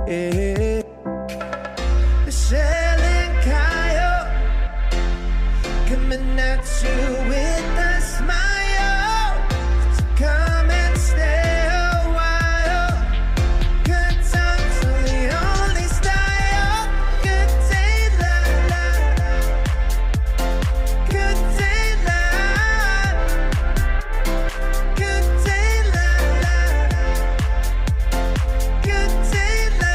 Yeah. Michelle and Kyle coming at you with a smile. So come and stay a while. Good times are the only style. Good day, la la. Good day, la. Good day, la la. Good day, la.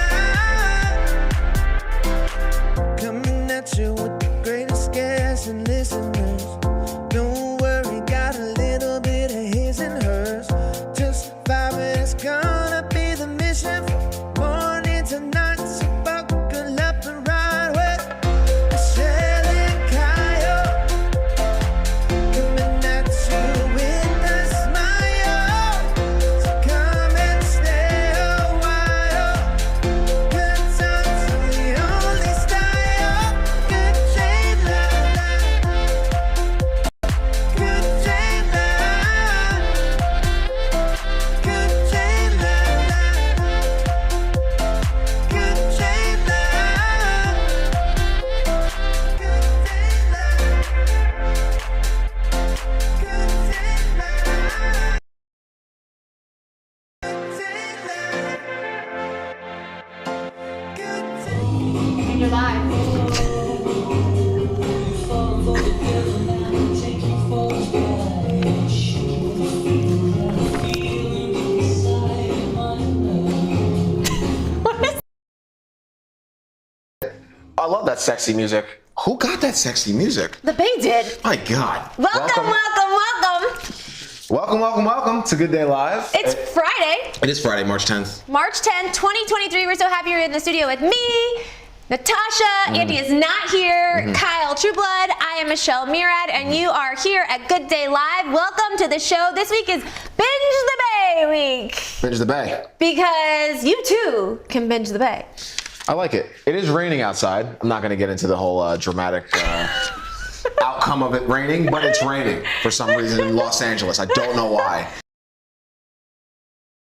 Coming at you with the greatest guests and listeners. Don't worry, got a little bit of his and hers. Just vibe, it's gonna be the mission from morning to night. So buckle up and ride with Michelle and Kyle. Coming at you with a smile. So come and stay a while. Good times are the only style. Good day, la la. Good day, la. Good day, la la. Good day, la. Good day, la. You're live. I love that sexy music. Who got that sexy music? The Bay did. My God. Welcome. Welcome to Good Day Live. It's Friday, It is Friday, March 10th. March 10th, 2023. We're so happy you're in the studio with me, Natasha. Andy is not here. Kyle Trueblood. I am Michelle Murad, and you are here at Good Day Live. Welcome to the show. This week is Binge the Bay week Binge the Bay. because you too can binge the Bay. I like it. It is raining outside. I'm not going to get into the whole dramatic outcome of it raining, but it's raining for some reason in Los Angeles. I don't know why.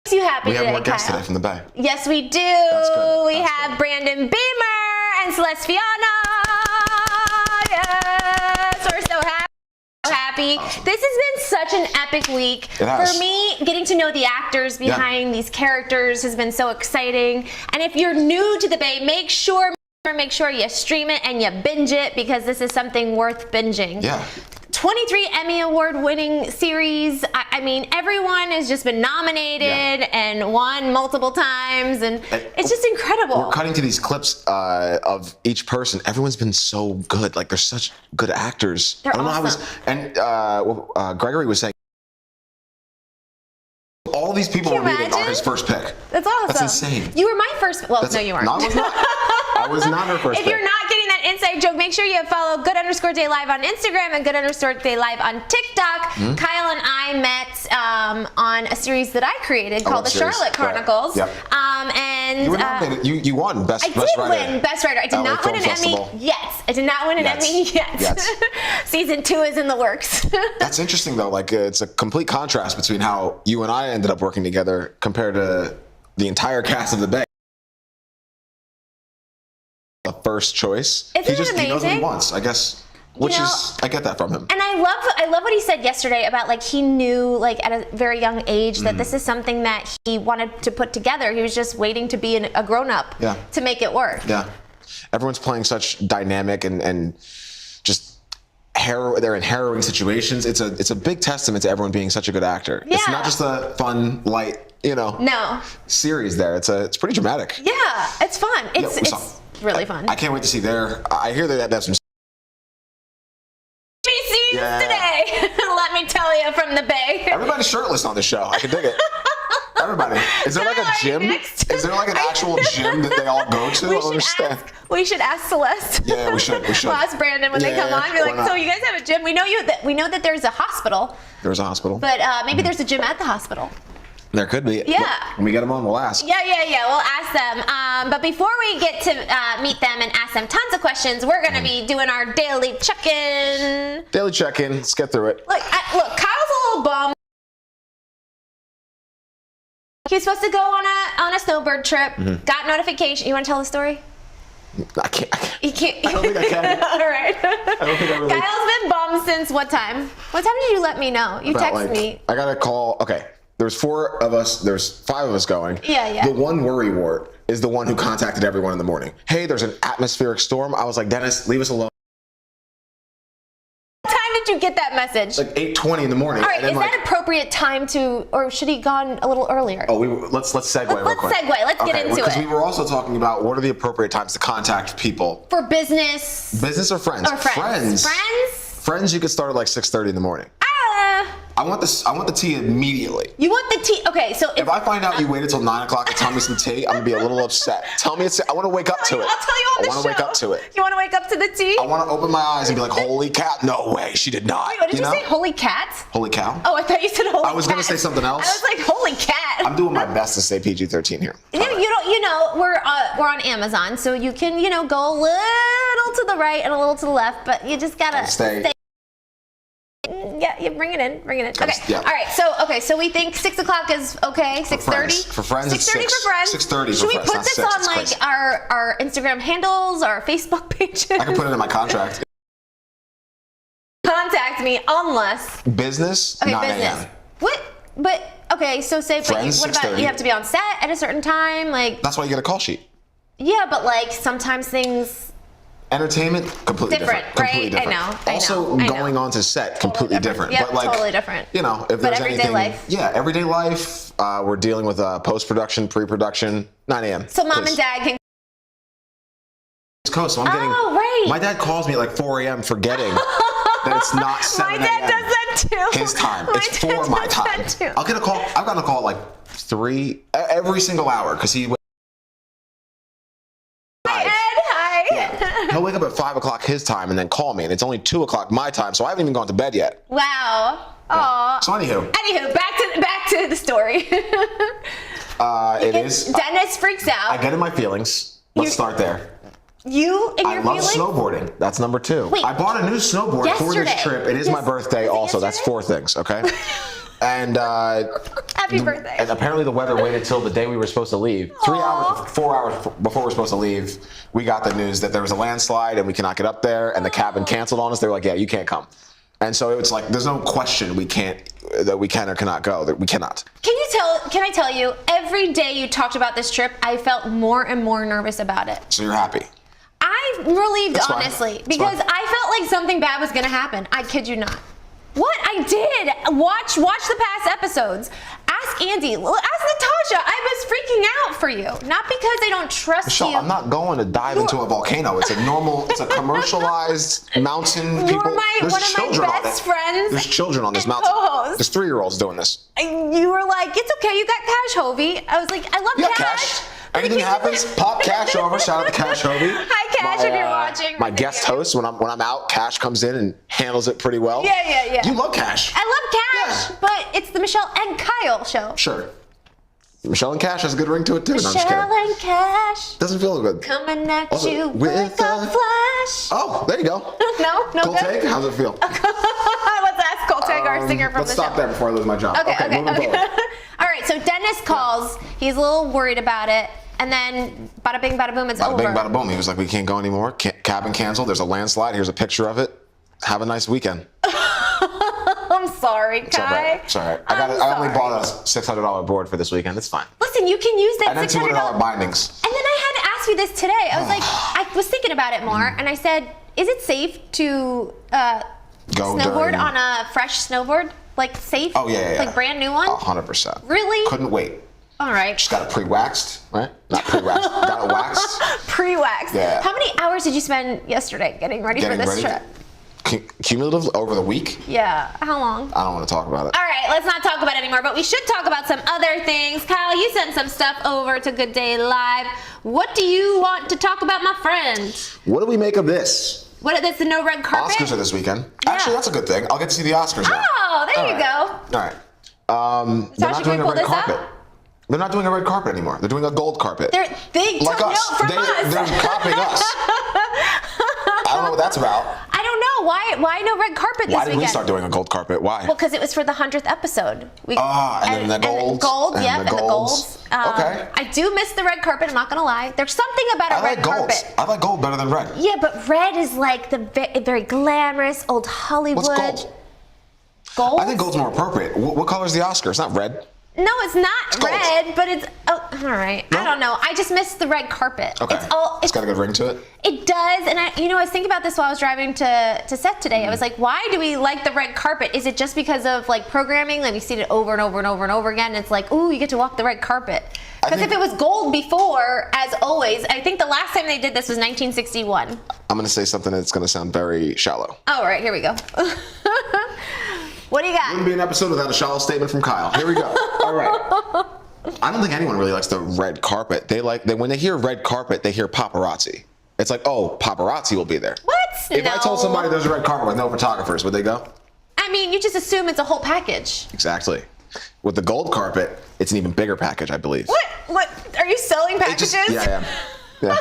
Makes you happy We have today, more guests Kyle? today from the Bay. Yes, we do. good. We That's have good. Brandon Beamer and Celeste Fiona. Yes, we're so happy. This has been such an epic week. It has. For me, getting to know the actors behind these characters has been so exciting. And if you're new to the Bay, make sure you stream it and you binge it because this is something worth binging. Yeah. 23 Emmy Award winning series. I mean, everyone has just been nominated and won multiple times, and it's just incredible. We're cutting to these clips of each person. Everyone's been so good. Like, they're such good actors. They're I don't know how awesome. and Gregory was saying, all these people Can we're you meeting are imagine? his first pick. That's awesome. That's insane. You were my first. Well, no, you weren't. No, I was not. I was not her first If pick. you're not getting that inside joke, make sure you follow Good_Day Live on Instagram and Good_Day Live on TikTok. Kyle and I met on a series that I created called what The series? Charlotte Right. Chronicles. Yep. And You were nominated. You won Best I Best did Writer. win Best Writer. I did LA not win Film an Festival. Emmy yet. I did not win an Yet. Emmy yet. Yet. Season 2 is in the works. That's interesting, though. Like, it's a complete contrast between how you and I ended up working together compared to the entire cast of the Bay. The first choice. Isn't it He knows what he amazing? wants, I guess. Which is, I get that from him. And I love what he said yesterday about, like, he knew, like, at a very young age that this is something that he wanted to put together. He was just waiting to be a grown-up Yeah. to make it work. Yeah. Everyone's playing such dynamic and just they're in harrowing situations. It's a big testament to everyone being such a good actor. It's Yeah. not just a fun, light, No. series there. It's pretty dramatic. Yeah, it's fun. It's really fun. I can't wait to see I hear that they have some scenes Yeah. today. Let me tell you, from the Bay. Everybody's shirtless on the show. I can dig it. Everybody. Is there like a No, gym? next- Is there like an actual gym that they all go to? I don't understand. We should ask Celeste. Yeah, we should. We'll ask Brandon when they Yeah, come on. Be why like, not? so you guys have a gym? We know that there's a hospital, There's a hospital. but maybe there's a gym at the hospital. There could be. Yeah. When we get them on, we'll ask. Yeah. We'll ask them. But before we get to meet them and ask them tons of questions, we're going to be doing our daily check-in. Daily check-in. Let's get through it. Look, Kyle's a little bummed He was supposed to go on a snowbird trip. Mm-hmm. Got notification. You want to tell the story? I can't. You can't. I don't think I can. All right. I don't think I really. Kyle's been bummed since what time? What time did you let me know? You About, texted me. I got a call. Okay. There's 4 of us. There's 5 of us going. Yeah. The one worrywart is the one who contacted everyone in the morning. Hey, there's an atmospheric storm. I was like, Dennis, leave us alone. What time did you get that message? Like 8:20 in the morning. All right, and then is that appropriate time to, or should he gone a little earlier? Oh, let's segue real Let's quick. segue. Let's get into Because it. we were also talking about what are the appropriate times to contact people. For business. Business or friends? Or friends. Friends, you could start at like 6:30 in the morning. I want the tea immediately. You want the tea? Okay, so If I find out you waited till 9 o'clock to tell me some tea, I'm gonna be a little upset. Tell me I want to wake up to it. I'll tell you on the show. I want to wake up to it. You want to wake up to the tea? I want to open my eyes and be like, holy cat, no way, she did not. Wait, what did you know? say? Holy cats? Holy cow. Oh, I thought you said holy I was gonna cats. say something else. I was like, holy cat. I'm doing my best to stay PG-13 here. We're on Amazon, so you can, go a little to the right and a little to the left, but you just gotta Stay. Yeah, bring it in. Okay. Yeah. All right. So we think 6 o'clock is okay. 6:30. For friends, it's 6:30 for friends. 6:30 for Should we friends, put not this 6, on it's like crazy. our Instagram handles, our Facebook pages? I can put it in my contract. Contact me unless. Business, Okay, 9 business. a.m. What? But okay. So say. Friends, what about 6:30. you have to be on set at a certain time? Like. That's why you get a call sheet. Yeah, but like sometimes things. Entertainment, completely different. Right? Completely different. I know. Also, going on to set, completely different. Yep, But like, totally different. if But there's everyday anything, life. yeah, everyday life. We're dealing with post-production, pre-production, 9 a.m. So mom please. and dad can. East Coast, so I'm getting. Oh, right. My dad calls me at like 4 a.m. forgetting that it's not 7 My a.m. dad does that too. His time. My It's dad 4 my does time. that too. I'll get a call. I've gotten a call at like 3 every single hour because he. Hi. He'll wake up at 5 o'clock his time and then call me, and it's only 2 o'clock my time, so I haven't even gone to bed yet. Wow. Aw. So anywho, Back to the story. it is. Dennis freaks out. I get in my feelings. Let's start there. You and your I love feelings? snowboarding. That's number 2. Wait. I bought a new snowboard for Yesterday. this trip. It is my Yes. birthday also. That's yesterday? 4 things, okay? And Happy birthday. and apparently the weather waited till the day we were supposed to leave. 4 hours before we were supposed to leave, we got the news that there was a landslide and we cannot get up there, and the cabin canceled on us. They were like, yeah, you can't come. And so it's like, there's no question we can or cannot go. That we cannot. Can I tell you, every day you talked about this trip, I felt more and more nervous about it. So you're happy. I'm relieved, That's fine. honestly, That's because fine. I felt like something bad was gonna happen. I kid you not. What? I did. Watch the past episodes. Ask Andy. Ask Natasha. I was freaking out for you. Not because I don't trust Michelle, you. I'm not going to dive into a volcano. It's a commercialized mountain. You're People, one there's of my children on best it. friends. There's children on this and mountain. co-host. There's 3-year-olds doing this. And you were like, it's okay. You got Cash Hovey. I was like, I love Yeah, Cash. Cash. Anything happens, pop Cash over. Shout out to Cash Hovey. Hi, Cash, if you're watching. My guest host, when I'm out, Cash comes in and handles it pretty well. Yeah. You love Cash. I love Cash, Yeah. but it's the Michelle and Kyle show. Sure. Michelle and Cash has a good ring to it too. No, I'm just Michelle kidding. and Cash Doesn't feel good. coming at Also, you with with a flash. Oh, there you go. No Cool good? take. How's it feel? Let's ask Colteg, our singer from Let's the stop show. there before I lose my job. Okay. moving forward. All right, so Dennis calls. He's a little worried about it. And then bada bing, bada boom, it's Bada over. bing, bada boom. He was like, we can't go anymore. Cabin canceled. There's a landslide. Here's a picture of it. Have a nice weekend. I'm sorry, It's all Kai. right. It's all right. I only bought a $600 board for this weekend. It's fine. Listen, you can use that And then $600. $200 bindings. And then I had to ask you this today. I was like, I was thinking about it more, and I said, is it safe to Go snowboard during- on a fresh snowboard? Like safe? Oh, yeah. Like brand new one? 100%. Really? Couldn't wait. All right. Just got it pre-waxed, right? Not pre-waxed. Got it waxed. Pre-wax. Yeah. How many hours did you spend yesterday getting ready for this trip? Cumulative over the week? Yeah. How long? I don't want to talk about it. All right, let's not talk about it anymore, but we should talk about some other things. Kyle, you sent some stuff over to Good Day Live. What do you want to talk about, my friend? What do we make of this? What? That's the no red carpet? Oscars are this weekend. Actually, that's a good thing. I'll get to see the Oscars now. Oh, there you go. All right. They're Tasha, not can doing we a pull red this carpet. up? They're not doing a red carpet anymore. They're doing a gold carpet. They like took us. note from us. They're copying us. I don't know what that's about. I don't know. why no red carpet this Why did weekend? we start doing a gold carpet? Why? Well, because it was for the 100th episode. And then the golds. And the golds. Okay. I do miss the red carpet. I'm not gonna lie. There's something about a I red like golds. carpet. I like gold better than red. Yeah, but red is like the very glamorous old Hollywood. What's gold? Gold? I think gold's more appropriate. What color is the Oscar? It's not red. No, it's not gold. red, but it's all right. No? I don't know. I just miss the red carpet. Okay. It's got a good ring to it. It does, and I was thinking about this while I was driving to set today. I was like, why do we like the red carpet? Is it just because of like programming? Like we see it over and over and over and over again. And it's like, ooh, you get to walk the red carpet. Because if it was gold before, as always, I think the last time they did this was 1961. I'm going to say something that's going to sound very shallow. Oh, all right, here we go. What do you got? Wouldn't be an episode without a shallow statement from Kyle. Here we go. All right. I don't think anyone really likes the red carpet. When they hear red carpet, they hear paparazzi. It's like, oh, paparazzi will be there. What? If I told somebody there's a red carpet with no photographers, would they go? I mean, you just assume it's a whole package. Exactly. With the gold carpet, it's an even bigger package, I believe. What? Are you selling packages? Yeah, I am. Yeah.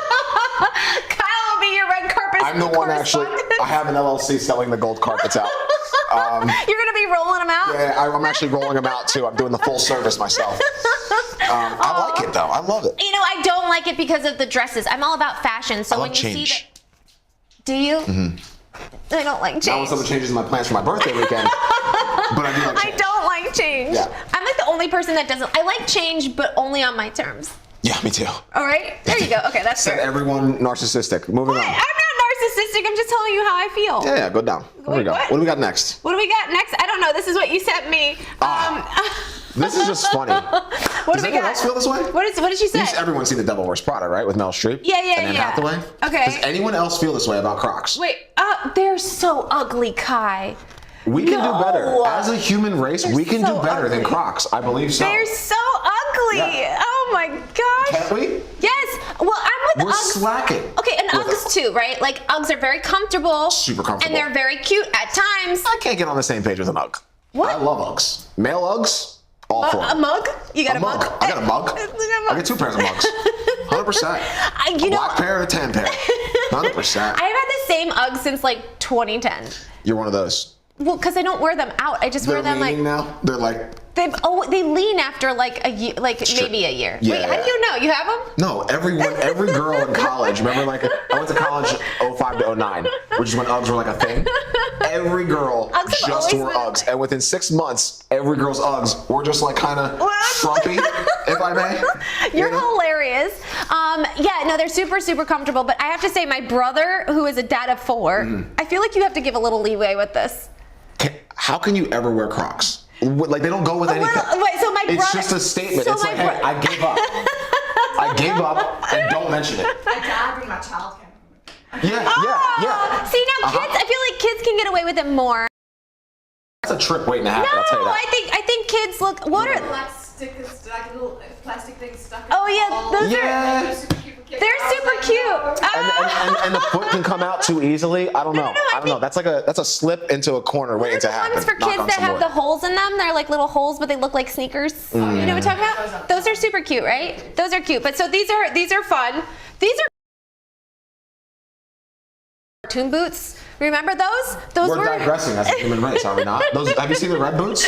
Kyle will be your red carpet. I'm the one actually. correspondent. I have an LLC selling the gold carpets out. You're gonna be rolling them out. Yeah, I'm actually rolling them out too. I'm doing the full service myself. I like it though. I love it. You know, I don't like it because of the dresses. I'm all about fashion. So I when like you change. see that, do you? I don't like change. Not when someone changes my plans for my birthday weekend, but I do like I change. don't like change. Yeah. I'm like the only person that doesn't. I like change, but only on my terms. Yeah, me too. All right, there you go. Okay, that's Said fair. everyone narcissistic. Moving I'm on. not narcissistic. I'm just telling you how I feel. Yeah, go down. Here we Wait, go. what? What do we got next? What do we got next? I don't know. This is what you sent me. This is just funny. What Does do we anyone got? else feel this way? What did she say? Everyone's seen The Devil Wears Prada, right? With Meryl Streep. Yeah, And Anne Hathaway. Okay. Does anyone else feel this way about Crocs? Wait, they're so ugly, Kai. We can No. do better. As a human race, we can so do better than ugly. Crocs. I believe so. They're so ugly. Yeah. Oh my gosh. Can't we? Yes. Well, I'm with We're Uggs. slacking. Okay, and With Uggs too, right? Like Uggs are very comfortable. Super comfortable. And they're very cute at times. I can't get on the same page with an Ugg. What? I love Uggs. Male Uggs, all for A them. mug? You got a mug? I got a mug. I get 2 pairs of mugs. 100%. You A know, black pair and a tan pair. 100%. I've had the same Uggs since like 2010. You're one of those. Well, because I don't wear them out. I just They're wear them like leaning now. They're like, they lean after like a year, like maybe a year. Yeah, Wait, how do you know? You have them? no, every girl in college, remember, like, I went to college 05 to 09, which is when Uggs were like a thing. Every girl Uggs have just always wore been a Uggs. And within 6 months, every girl's Uggs were just like kind of frumpy, if I may. You're You know? hilarious. Yeah, no, they're super, super comfortable. But I have to say, my brother, who is a dad of 4, I feel like you have to give a little leeway with this. How can you ever wear Crocs? Like, they don't go with anything. Wait, so my It's brother. just a statement. so It's my like, hey, I gave up. I gave up, and don't mention it. I gotta bring my child camera. Yeah. See, now kids, I feel like kids can get away with it more. That's a trip waiting to happen, No, I'll tell you that. I think kids look. What are? Black stickers, like little plastic things stuck in Oh the yeah, wall. those Yeah. They're super cute for kids. They're I was super like, cute. no. And the foot can come out too easily. I don't know. I don't know. That's a slip into a corner waiting to the happen. ones for Knock kids on that some have wood. the holes in them. They're like little holes, but they look like sneakers. You know what I'm talking about? Those are super cute, right? Those are cute. But so these are fun. These are cartoon boots. Remember those? Those We're were digressing as a human race, are we not? Have you seen the red boots?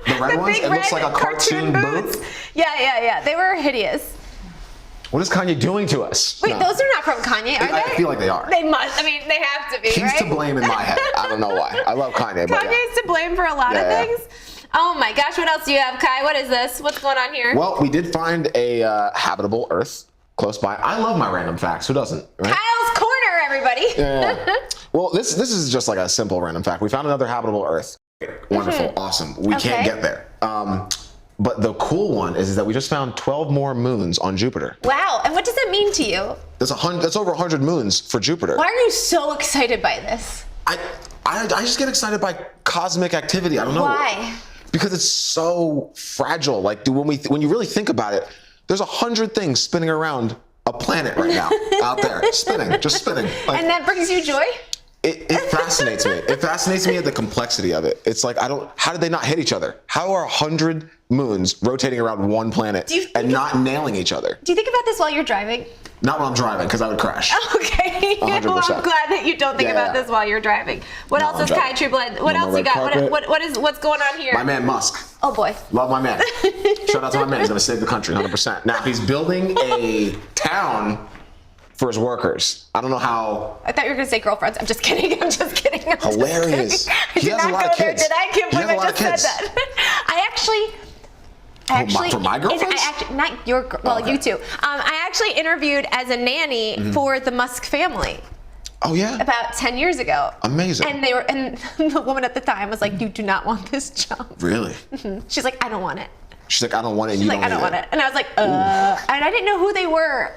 The red ones? big It looks red like a cartoon boots. boot. Yeah. They were hideous. What is Kanye doing to us? Wait, No. those are not from Kanye, are I they? feel like they are. They must. I mean, they have to be, He's right? to blame in my head. I don't know why. I love Kanye, but yeah. Kanye's to blame for a lot of Yeah. things. Oh my gosh, what else do you have, Kai? What is this? What's going on here? Well, we did find a habitable Earth close by. I love my random facts. Who doesn't? Right? Kyle's Corner, everybody. Yeah. Well, this is just like a simple random fact. We found another habitable Earth. Wonderful, awesome. We Okay. can't get there. But the cool one is that we just found 12 more moons on Jupiter. Wow, and what does that mean to you? That's over 100 moons for Jupiter. Why are you so excited by this? I just get excited by cosmic activity. I don't know. Why? Because it's so fragile. Like, when you really think about it, there's 100 things spinning around a planet right now out there, just spinning. Like, And that brings you joy? it fascinates me. It fascinates me at the complexity of it. It's like, how did they not hit each other? How are 100 moons rotating around one planet and not nailing each other? Do you think about this while you're driving? Not when I'm driving, because I would crash. Okay. Well, 100%. I'm glad that you don't think Yeah, about yeah. this while you're driving. What No, else I'm is Kai driving. Trueblood? What I'm on else the you red got? carpet. What's going on here? My man Musk. Oh boy. Love my man. Shout out to my man. He's going to save the country 100%. Now, he's building a town for his workers. I don't know how. I thought you were gonna say girlfriends. I'm just kidding. I'm just kidding. I'm just Hilarious. kidding. I He did has a not lot go of there, kids. did I? I can't He has believe a I lot just of said kids. that. I actually, for my girlfriends? I actually, not your, well, Okay. you too. I actually interviewed as a nanny for the Musk family Oh, yeah? about 10 years ago. Amazing. And and the woman at the time was like, "You do not want this job." Really? She's like, "I don't want it." She's like, I don't want it. And She's you like, "I don't want need it," and I was like, And I didn't know who they were.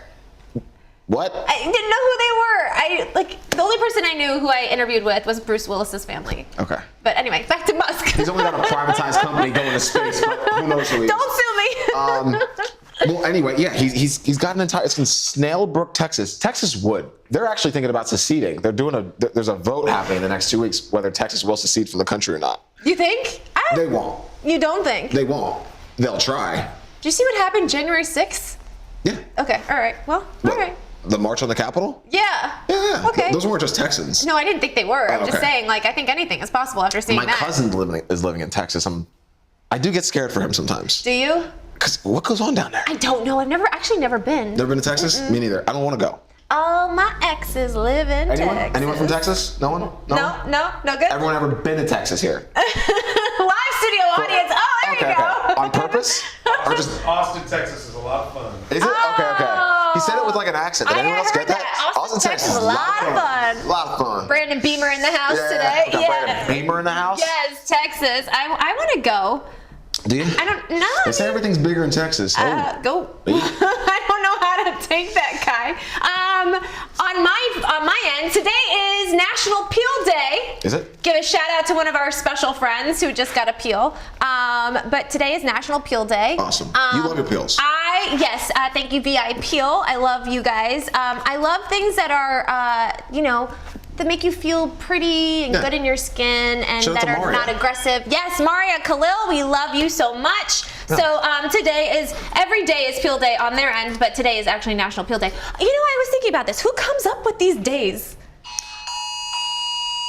What? I didn't know who they were. The only person I knew who I interviewed with was Bruce Willis's family. Okay. But anyway, back to Musk. He's only got a privatized company going to space, but who knows who he is. Don't sue me. Well, anyway, yeah, he's got an entire. It's in Snailbrook, Texas. Texas would. They're actually thinking about seceding. They're doing there's a vote happening in the next 2 weeks whether Texas will secede from the country or not. You think? They won't. You don't think? They won't. They'll try. Did you see what happened January 6th? Yeah. Okay, all right. Well, all right. The march on the Capitol? Yeah. Yeah. Okay. Those weren't just Texans. No, I didn't think they were. I'm just okay. saying, I think anything is possible after seeing My that. cousin is living in Texas. I do get scared for him sometimes. Do you? Cause what goes on down there? I don't know. I've never been. Never been to Texas? Me neither. I don't want to go. All my exes live in Anyone? Texas. Anyone from Texas? No one? No good? Everyone ever been to Texas here? Live studio audience. Oh, there Okay, you go. okay. On purpose? Or just Austin, Texas is a lot of fun. is it? Okay. He said it with like an accent. Did I anyone else heard get that? Austin, Texas is a is lot of fun. A lot of fun. Brandon Beamer in the house today. Got Yeah. Brandon Beamer in the house? Yes, Texas. I want to go. Do you? I don't know. They say everything's bigger in Texas. Go. I don't know how to take that, Kai. On my end, today is National Peel Day. Is it? Give a shout out to one of our special friends who just got a peel. But today is National Peel Day. Awesome. You love your peels. Yes, thank you, VI Peel. I love you guys. I love things that are, that make you feel pretty and Yeah. good in your skin and Shout out that to are Maria. not aggressive. Yes, Maria Khalil, we love you so much. Yeah. So every day is Peel Day on their end, but today is actually National Peel Day. You know, I was thinking about this. Who comes up with these days?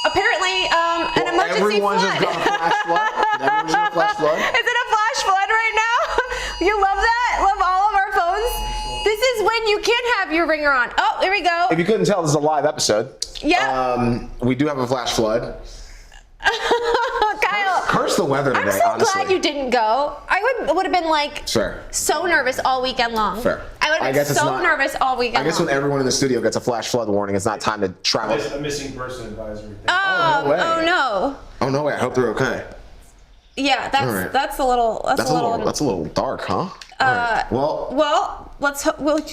Apparently, an emergency Everyone flood. just got a flash flood. Everyone just got a flash flood. Is it a flash flood right now? You love that? Love all of our phones? This is when you can't have your ringer on. Oh, here we go. If you couldn't tell, this is a live episode. Yeah. We do have a flash flood. Kyle, Curse the weather today, I'm so honestly. glad you didn't go. I would have been like Fair. so nervous all weekend long. Fair. I would I have guess been it's so not- nervous all weekend I guess long. when everyone in the studio gets a flash flood warning, it's not time to travel. A missing person advisory thing. no way. Oh no. Oh no way! I hope they're okay. Yeah, that's All right. that's a little That's a little dark, huh? All right. Well,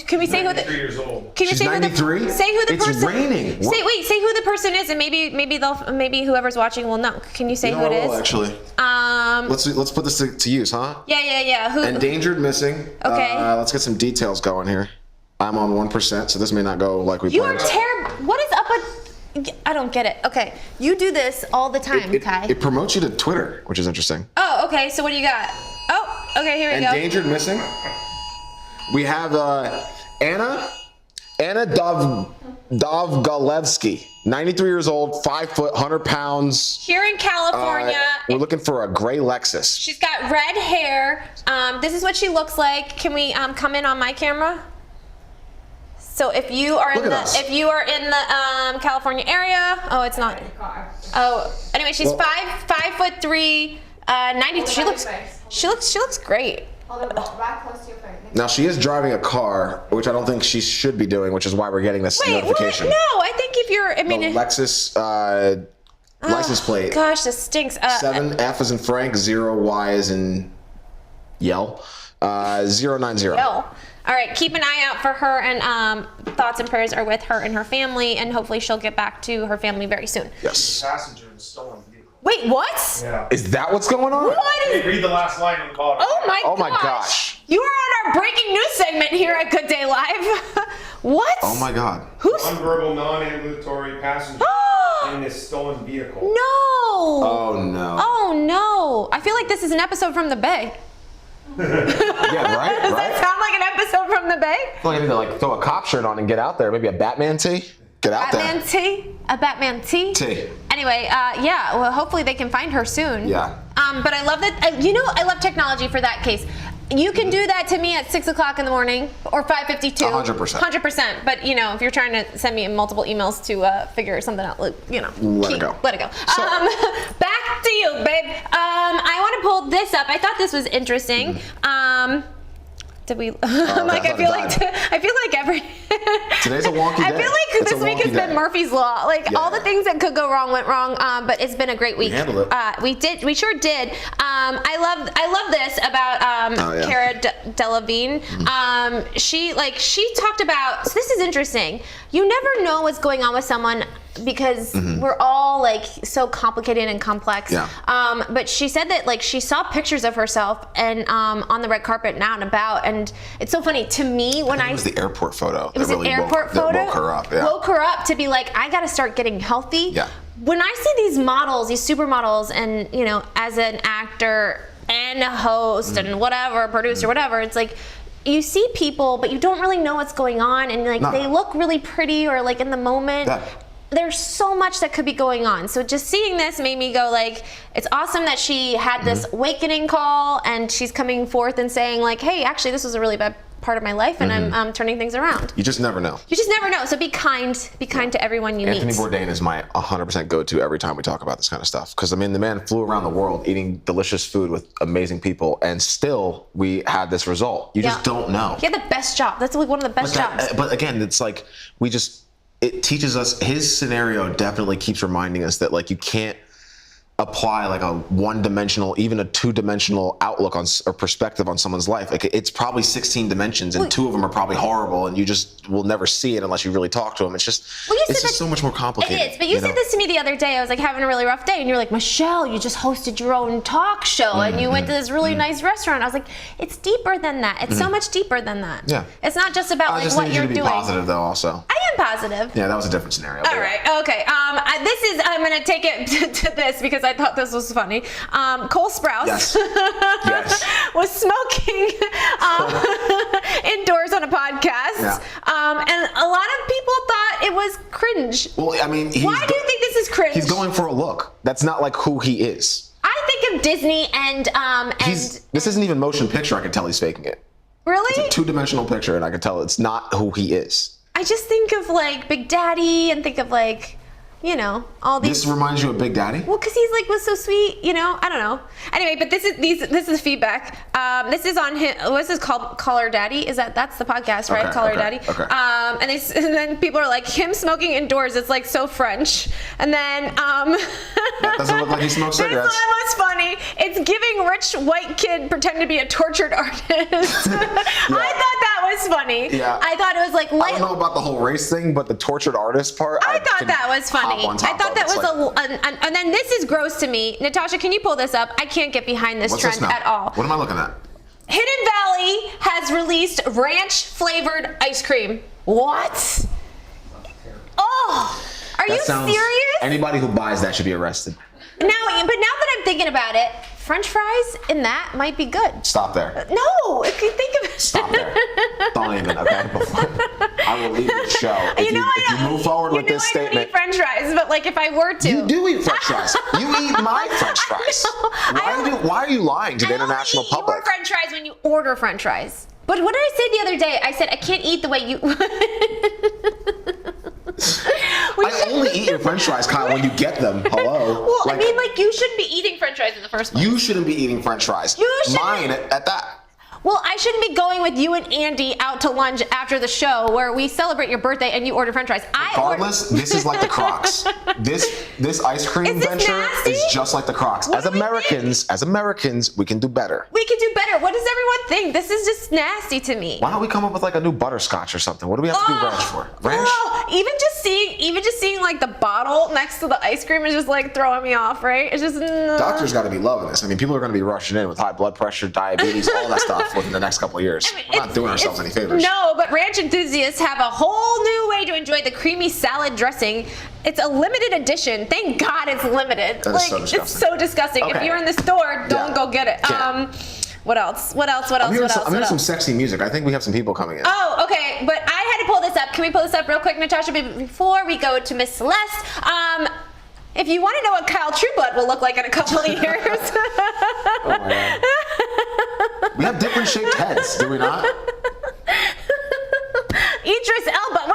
can we say who 93 the years old. can you She's say 93? who the say who the It's person raining. Say who the person is and maybe whoever's watching will know. Can you say You know who what I it will, is? actually. Let's put this to use, huh? Yeah. Who? Endangered, missing. Okay. Let's get some details going here. I'm on 1%, so this may not go like we You are planned. terrible. What is up with? I don't get it. Okay, you do this all the time, Kai. It promotes you to Twitter, which is interesting. Oh, okay. So what do you got? Oh, okay. Here we go. Endangered, missing. We have Anna Dovgalevsky, 93 years old, 5 foot, 100 pounds. Here in California, We're looking for a gray Lexus. she's got red hair. This is what she looks like. Can we come in on my camera? So if you are Look in at the us. California area, oh, it's not. Oh, anyway, she's Well- 5'3", 90. She looks great. Hold it right close to your face. Now she is driving a car, which I don't think she should be doing, which is why we're getting this Wait, what? notification. No, I think if you're, I The mean, Lexus license plate. gosh, this stinks. 7F is in Frank, 0Y is in Yell, 090. All right, keep an eye out for her, and thoughts and prayers are with her and her family, and hopefully she'll get back to her family very soon. Yes. Passenger in stolen vehicle. Wait, what? Yeah. Is that what's going on? What is? Hey, read the last line on the bottom. Oh my gosh! You are on our breaking news segment here at Good Day Live. What? Oh my God. Who's? Unverbal, non-ambulatory passenger in this stolen vehicle. No. Oh no. Oh no! I feel like this is an episode from the Bay. Yeah, right? Does that Right? sound like an episode from the Bay? Well, I need to like throw a cop shirt on and get out there. Maybe a Batman tee. Get out Batman there. T? A Batman T? T. Anyway, yeah, well, hopefully they can find her soon. Yeah. But I love that, I love technology for that case. You can do that to me at 6 o'clock in the morning or 5:52. 100%. 100%. But, if you're trying to send me multiple emails to figure something out, Let it go. Let it go. So- Back to you, babe. I want to pull this up. I thought this was interesting. Did we? I'm like, I feel like every. Today's a wonky day. I feel like It's this a week has wonky been day. Murphy's Law. Like Yeah. all the things that could go wrong went wrong. But it's been a great week. We handled it. We sure did. I love this about yeah. Cara Delevingne. She talked about. So this is interesting. You never know what's going on with someone because we're all like so complicated and complex. Yeah. But she said that like she saw pictures of herself and on the red carpet and out and about, and it's so funny to me when It was the airport photo. it was an airport photo. That woke her up. Yeah. Woke her up to be like, I got to start getting healthy. Yeah. When I see these models, these supermodels, and as an actor and a host and whatever, producer, whatever, it's like you see people, but you don't really know what's going on, and like No. they look really pretty or like in the moment. Yeah. There's so much that could be going on. So just seeing this made me go like, it's awesome that she had this awakening call and she's coming forth and saying like, hey, actually this was a really bad part of my life and I'm turning things around. You just never know. You just never know. So be kind to everyone you Anthony meet. Bourdain is my 100% go-to every time we talk about this kind of stuff. Because, I mean, the man flew around the world eating delicious food with amazing people, and still we had this result. You just don't know. He had the best job. That's like one of the best jobs. But again, it's like it teaches us, his scenario definitely keeps reminding us that like you can't apply like a one-dimensional, even a two-dimensional outlook on or perspective on someone's life. Like it's probably 16 dimensions, and two of them are probably horrible, and you just will never see it unless you really talk to them. It's just, it's just so much more complicated. It is, but you said this to me the other day. I was like having a really rough day, and you're like, Michelle, you just hosted your own talk show, and you went to this really nice restaurant. I was like, it's deeper than that. It's so much deeper than that. Yeah. It's not just about I like just what need you you're to be doing. positive, though. Also. I am positive. Yeah, that was a different scenario. All right. Okay. I'm gonna take it to this because I thought this was funny. Cole Sprouse Yes. was smoking indoors on a podcast, and a lot of people thought it was cringe. Well, I mean, Why do you think this is cringe? He's going for a look. That's not like who he is. I think of Disney and This isn't even motion picture. I can tell he's faking it. really. It's a two-dimensional picture, and I can tell it's not who he is. I just think of like Big Daddy and think of like, all these. This reminds you of Big Daddy? Well, because he's like was so sweet, I don't know. Anyway, but this is feedback. This is on him. What's this called? Call Her Daddy? That's the podcast, right? Call Her Daddy. Okay. And then people are like, him smoking indoors. It's like so French. And then That doesn't look like he smokes this cigarettes. one was funny. It's giving rich white kid pretend to be a tortured artist. I thought that was funny. Yeah. I thought it was like I light. don't know about the whole race thing, but the tortured artist part. I thought that was funny. I thought that was and then this is gross to me. Natasha, can you pull this up? I can't get behind this What's trend this now? at all. What am I looking at? Hidden Valley has released ranch flavored ice cream. What? Oh, are you serious? Anybody who buys that should be arrested. But now that I'm thinking about it, French fries in that might be good. Stop there. No, if you think of it. Stop there. Don't even, okay? I will leave the show. If you move forward with this I statement. don't eat French fries, but like if I were to. You do eat French fries. You eat my French fries. Why are you lying to the international I only eat public? your French fries when you order French fries. But what did I say the other day? I said I can't eat the way you. I only eat your French fries, Kyle, when you get them. Hello. Well, I mean, like you shouldn't be eating French fries in the first place. You shouldn't be eating French fries. You shouldn't. Mine at that. Well, I shouldn't be going with you and Andy out to lunch after the show where we celebrate your birthday and you order French fries. Regardless, this is like the Crocs. This ice cream Is this venture nasty? is just like the Crocs. What As do we Americans, we can do better. We could do better. What does everyone think? This is just nasty to me. Why don't we come up with like a new butterscotch or something? What do we have to do ranch for? Ranch? Oh, even just seeing like the bottle next to the ice cream is just like throwing me off, right? It's just Doctors got to be loving this. I mean, people are going to be rushing in with high blood pressure, diabetes, all that stuff within the next couple of years. I mean, We're not doing ourselves any favors. No, but ranch enthusiasts have a whole new way to enjoy the creamy salad dressing. It's a limited edition. Thank God it's limited. That is so disgusting. It's so disgusting. Okay. If you're in the store, don't Yeah. go get it. Can't. What else? I'm hearing some sexy music. I think we have some people coming in. Oh, okay. But I had to pull this up. Can we pull this up real quick, Natasha, before we go to Miss Celeste? If you want to know what Kyle Trueblood will look like in a couple of years. Oh my God. We have different shaped heads, do we not? Idris Elba.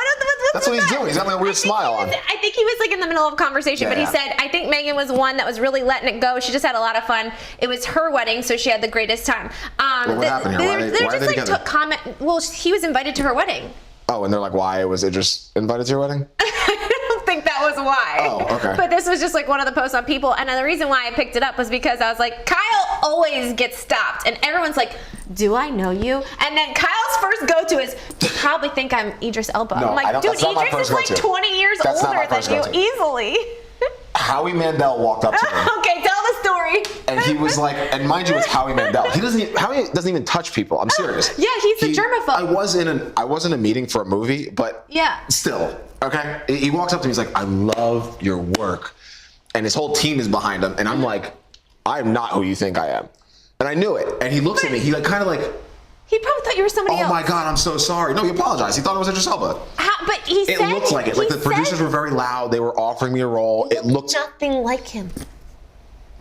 That's what he's doing. He's having a weird smile on. I think he was like in the middle of a conversation, but he Yeah. said, I think Megan was one that was really letting it go. She just had a lot of fun. It was her wedding, so she had the greatest time. Well, what happened here? Why are they together? Took comment. Well, he was invited to her wedding. Oh, and they're like, why was Idris invited to your wedding? I don't think that was why. Oh, okay. But this was just like one of the posts on People, and the reason why I picked it up was because I was like, Kyle always gets stopped, and everyone's like, do I know you? And then Kyle's first go-to is, you probably think I'm Idris Elba. No, I'm like, dude, that's not my Idris is first like go-to. 20 years That's not my older first than you, go-to. easily. Howie Mandel walked up to me. Okay, tell the story. And he was like, and mind you, it's Howie Mandel. Howie doesn't even touch people. I'm serious. Yeah, he's a germaphobe. I was in a meeting for a movie, but Yeah. still, okay. He walks up to me. He's like, I love your work, and his whole team is behind him. And I'm like, I'm not who you think I am, and I knew it. And he looks at me. He like kind of like, He probably thought you were somebody oh else. my God, I'm so sorry. No, he apologized. He thought it was Idris Elba. But he said... It looked like it. Like he the producers said were very loud. They were offering me a role. It looked. nothing like him.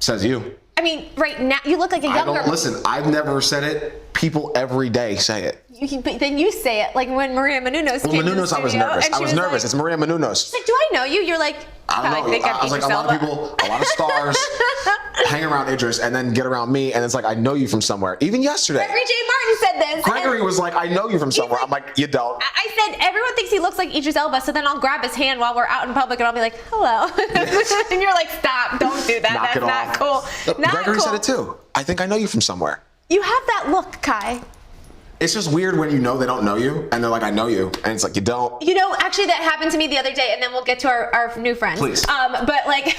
Says you. I mean, right now, you look like a I younger... don't listen. I've never said it. People every day say it. But then you say it, like when Maria Menounos came to the Menounos, I was studio, nervous. and I she was nervous. like- It's Maria Menounos. She's like, do I know you? You're like, I don't know. think I was like, a Idris lot of Elba. people, a lot of stars hang around Idris and then get around me, and it's like, I know you from somewhere. Even yesterday, Gregory J. Martin said this. Gregory and was like, I know you from somewhere. I'm like, you don't. I said, everyone thinks he looks like Idris Elba, so then I'll grab his hand while we're out in public and I'll be like, hello. And you're like, stop, don't do that. Knock That's it not off. cool. Not Gregory cool. said it too. I think I know you from somewhere. You have that look, Kai. It's just weird when you know they don't know you, and they're like, I know you, and it's like, you don't. You know, actually, that happened to me the other day, and then we'll get to our new friends. Please. But like,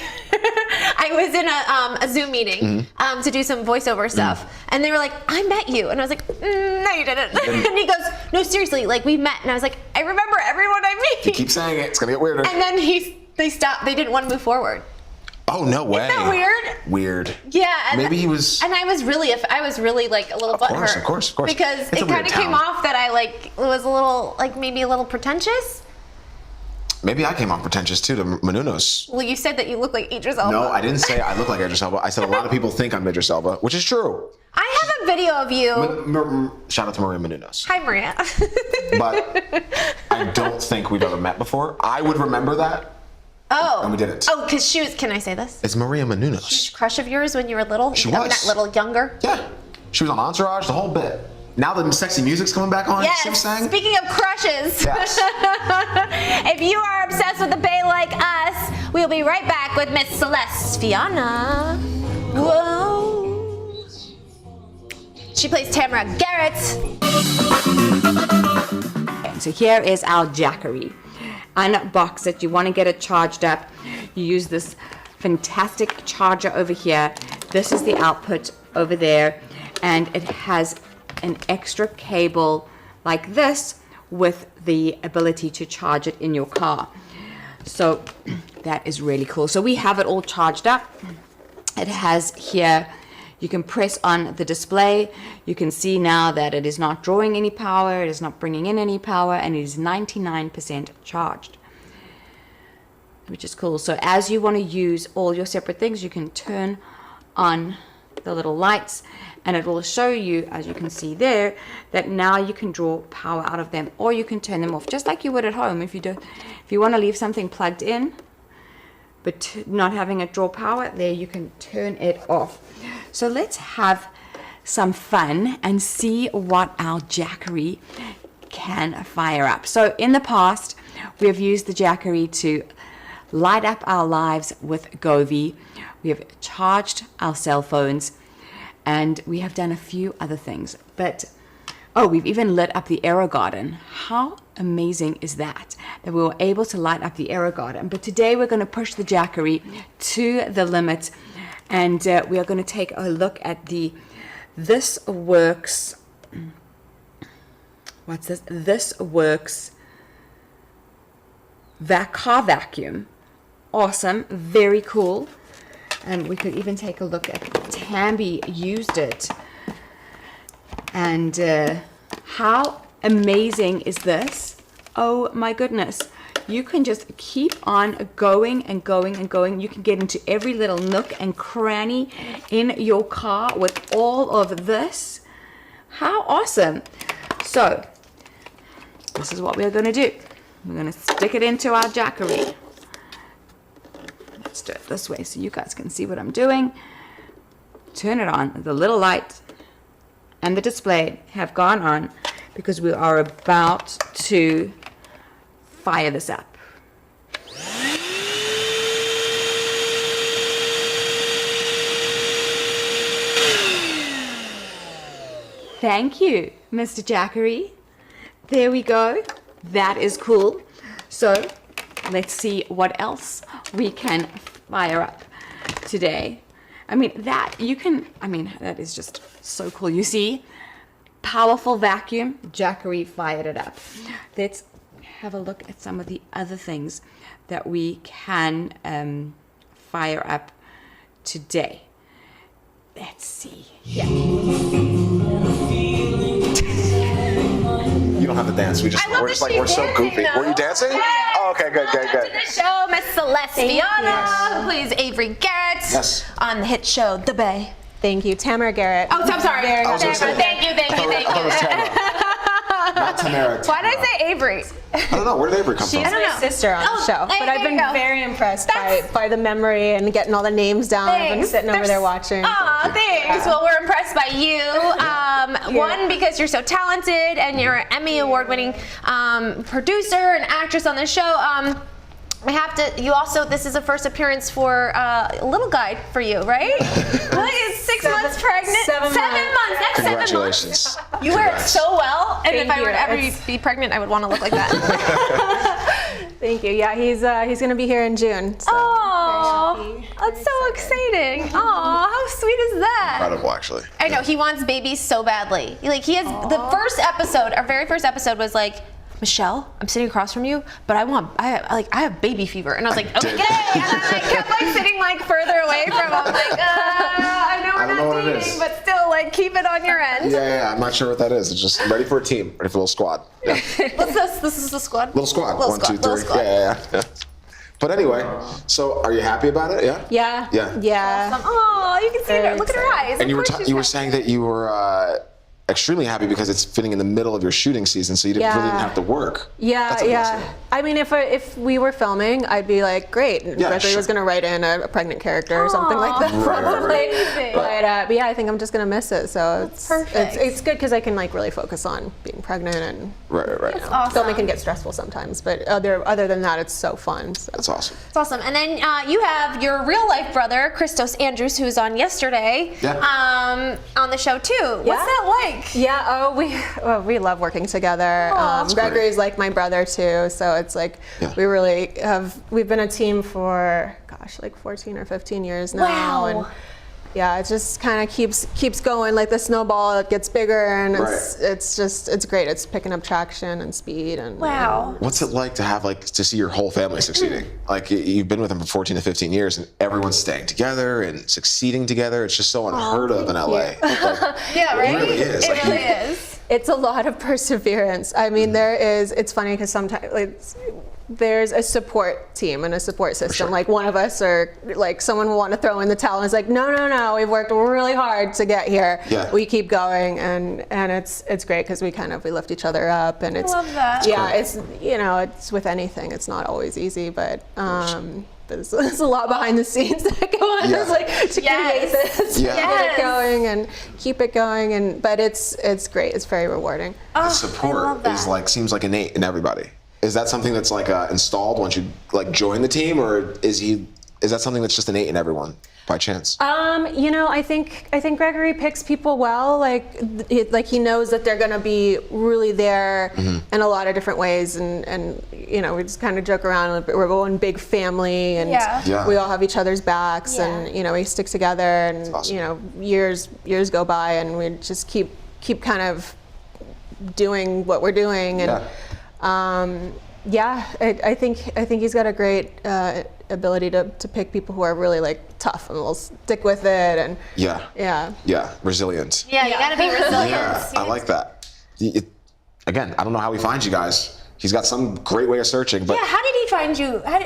I was in a Zoom meeting to do some voiceover stuff, and they were like, "I met you," and I was like, "No, you didn't." And he goes, "No, seriously, like we met," and I was like, "I remember everyone I meet." You keep saying it. It's gonna get weirder. And then they stopped. They didn't want to move forward. Oh, no way. Isn't that weird? Weird. Yeah. And Maybe he was. And I was really like a little butthurt. Of course. Because It's a it weird kind of came town. off that I like was a little like maybe a little pretentious. Maybe I came on pretentious too to Menounos. Well, you said that you look like Idris Elba. No, I didn't say I look like Idris Elba. I said a lot of people think I'm Idris Elba, which is true. I have a video of you. Shout out to Maria Menounos. Hi, Maria. But I don't think we've ever met before. I would remember that. Oh. And we didn't. Oh, because she was, can I say this? It's Maria Menounos. Crush of yours when you were little? She I mean, was. Not little, younger? Yeah. She was on Entourage, the whole bit. Now the sexy music's coming back on. Yes. She was saying. Speaking of crushes, Yes. if you are obsessed with the Bay like us, we'll be right back with Miss Celeste Fiana. Whoa. She plays Tamara Garrett. So here is our Jackery. Unbox it. You want to get it charged up. You use this fantastic charger over here. This is the output over there. And it has an extra cable like this with the ability to charge it in your car. So that is really cool. So we have it all charged up. It has here, you can press on the display. You can see now that it is not drawing any power, it is not bringing in any power, and it is 99% charged, which is cool. So as you want to use all your separate things, you can turn on the little lights, and it will show you, as you can see there, that now you can draw power out of them, or you can turn them off, just like you would at home. If you want to leave something plugged in, but not having it draw power, there you can turn it off. So let's have some fun and see what our Jackery can fire up. So in the past, we have used the Jackery to light up our lives with Govee. We have charged our cell phones, and we have done a few other things. But we've even lit up the AeroGarden. How amazing is that we were able to light up the AeroGarden? But today we're going to push the Jackery to the limit, and we are going to take a look at the This Works. What's this? This Works car vacuum. Awesome, very cool. And we could even take a look at Tambi used it And how amazing is this? Oh my goodness. You can just keep on going and going and going. You can get into every little nook and cranny in your car with all of this. How awesome. So, this is what we're going to do. We're going to stick it into our Jackery. Let's do it this way so you guys can see what I'm doing. Turn it on. The little light and the display have gone on because we are about to fire this up. Thank you, Mr. Jackery. There we go. That is cool. So let's see what else we can fire up today. I mean, that is just so cool. You see, powerful vacuum, Jackery fired it up. Let's have a look at some of the other things that we can fire up today. Let's see. Yeah. You don't have to dance. We're just like, we're so goofy. Were you dancing? Oh, okay, good. Welcome to the show, Miss Celeste Fiona, who plays Avery Garrett on the hit show The Bay. Thank you, Tamara Garrett. Oh, I'm sorry. was gonna say- Thank you. Not Tamara. Why did I say Avery? I don't know. Where did Avery come She's from? my sister on the show, hey, but I've there been you go. very impressed That's- by the memory and getting all the names down. I've been sitting over there watching. Aw, thanks. Well, we're impressed by you. One, because you're so talented and you're an Emmy award-winning producer and actress on the show. I have to. You also. This is a first appearance for a little guy for you, right? What is 6 months pregnant? 7 months. That's 7 months. Congratulations. You wear it so well, and if Thank I were you. to ever be pregnant, I would want to look like that. Thank you. Yeah, he's going to be here in June. So Oh, that's so exciting! Oh, how sweet is that? Incredible, actually. I know he wants babies so badly. Like he has the first episode. Our very first episode was like, Michelle, I'm sitting across from you, but I have baby fever, and I was like, okay, and I kept like sitting like further away from him, like, I know I don't know we're what not it dating, is. but still like keep it on your end. Yeah, I'm not sure what that is. It's just ready for a team, ready for a little squad. Yeah. What's this? This is the squad. Little squad. Little 1, squad, 2, little 3. squad. Yeah. But anyway, so are you happy about it? Yeah. yeah. Yeah. Oh, you can see her. Look at her eyes. And Of course she's you were happy. saying that you were extremely happy because it's fitting in the middle of your shooting season, so you really didn't have to work. That's amazing. I mean, if we were filming, I'd be like, great. Gregory sure. was going to write in a pregnant character or something like that, Right, probably. Amazing. But yeah, I think I'm just going to miss it. So perfect. it's good because I can like really focus on being pregnant and Right. awesome. filming can get stressful sometimes. But other than that, it's so fun. So. That's awesome. It's awesome. And then you have your real life brother, Christos Andrews, who was on yesterday on the show too. What's that like? Yeah, we love working together. Gregory's like my brother too, so it's like we really we've been a team for like 14 or 15 years now. Wow. And yeah, it just kind of keeps going like the snowball. It gets bigger, and it's great. It's picking up traction and speed. And Wow. What's it like to have to see your whole family succeeding? Like you've been with them for 14 to 15 years, and everyone's staying together and succeing together. It's just so unheard of in LA. Yeah, right? It really is. It really is. It's a lot of perseverance. I mean, it's funny because sometimes there's a support team and a support system. sure. Like one of us or like someone will want to throw in the towel and it's like, no, we've worked really hard to get here. Yeah. We keep going and it's great because we lift each other up and it's, I love that. yeah, it's, it's with anything, it's not always easy, but there's a lot behind the scenes that go on Yeah. to create this, to get it going and keep it going, but it's great. It's very rewarding. The support is seems like innate in everybody. Is that something that's installed once you join the team, or is that something that's just innate in everyone by chance? I think Gregory picks people well. He knows that they're going to be really there in a lot of different ways, and we just kind of joke around. We're one big family, and we all have each other's backs, and we stick together, and awesome. years go by, and we just keep kind of doing what we're doing, and Yeah, I think he's got a great ability to pick people who are really like tough and will stick with it, and Yeah, resilient. Yeah, you gotta be resilient. Yeah, I like that. Again, I don't know how he finds you guys. He's got some great way of searching, but Yeah, how did he find you? How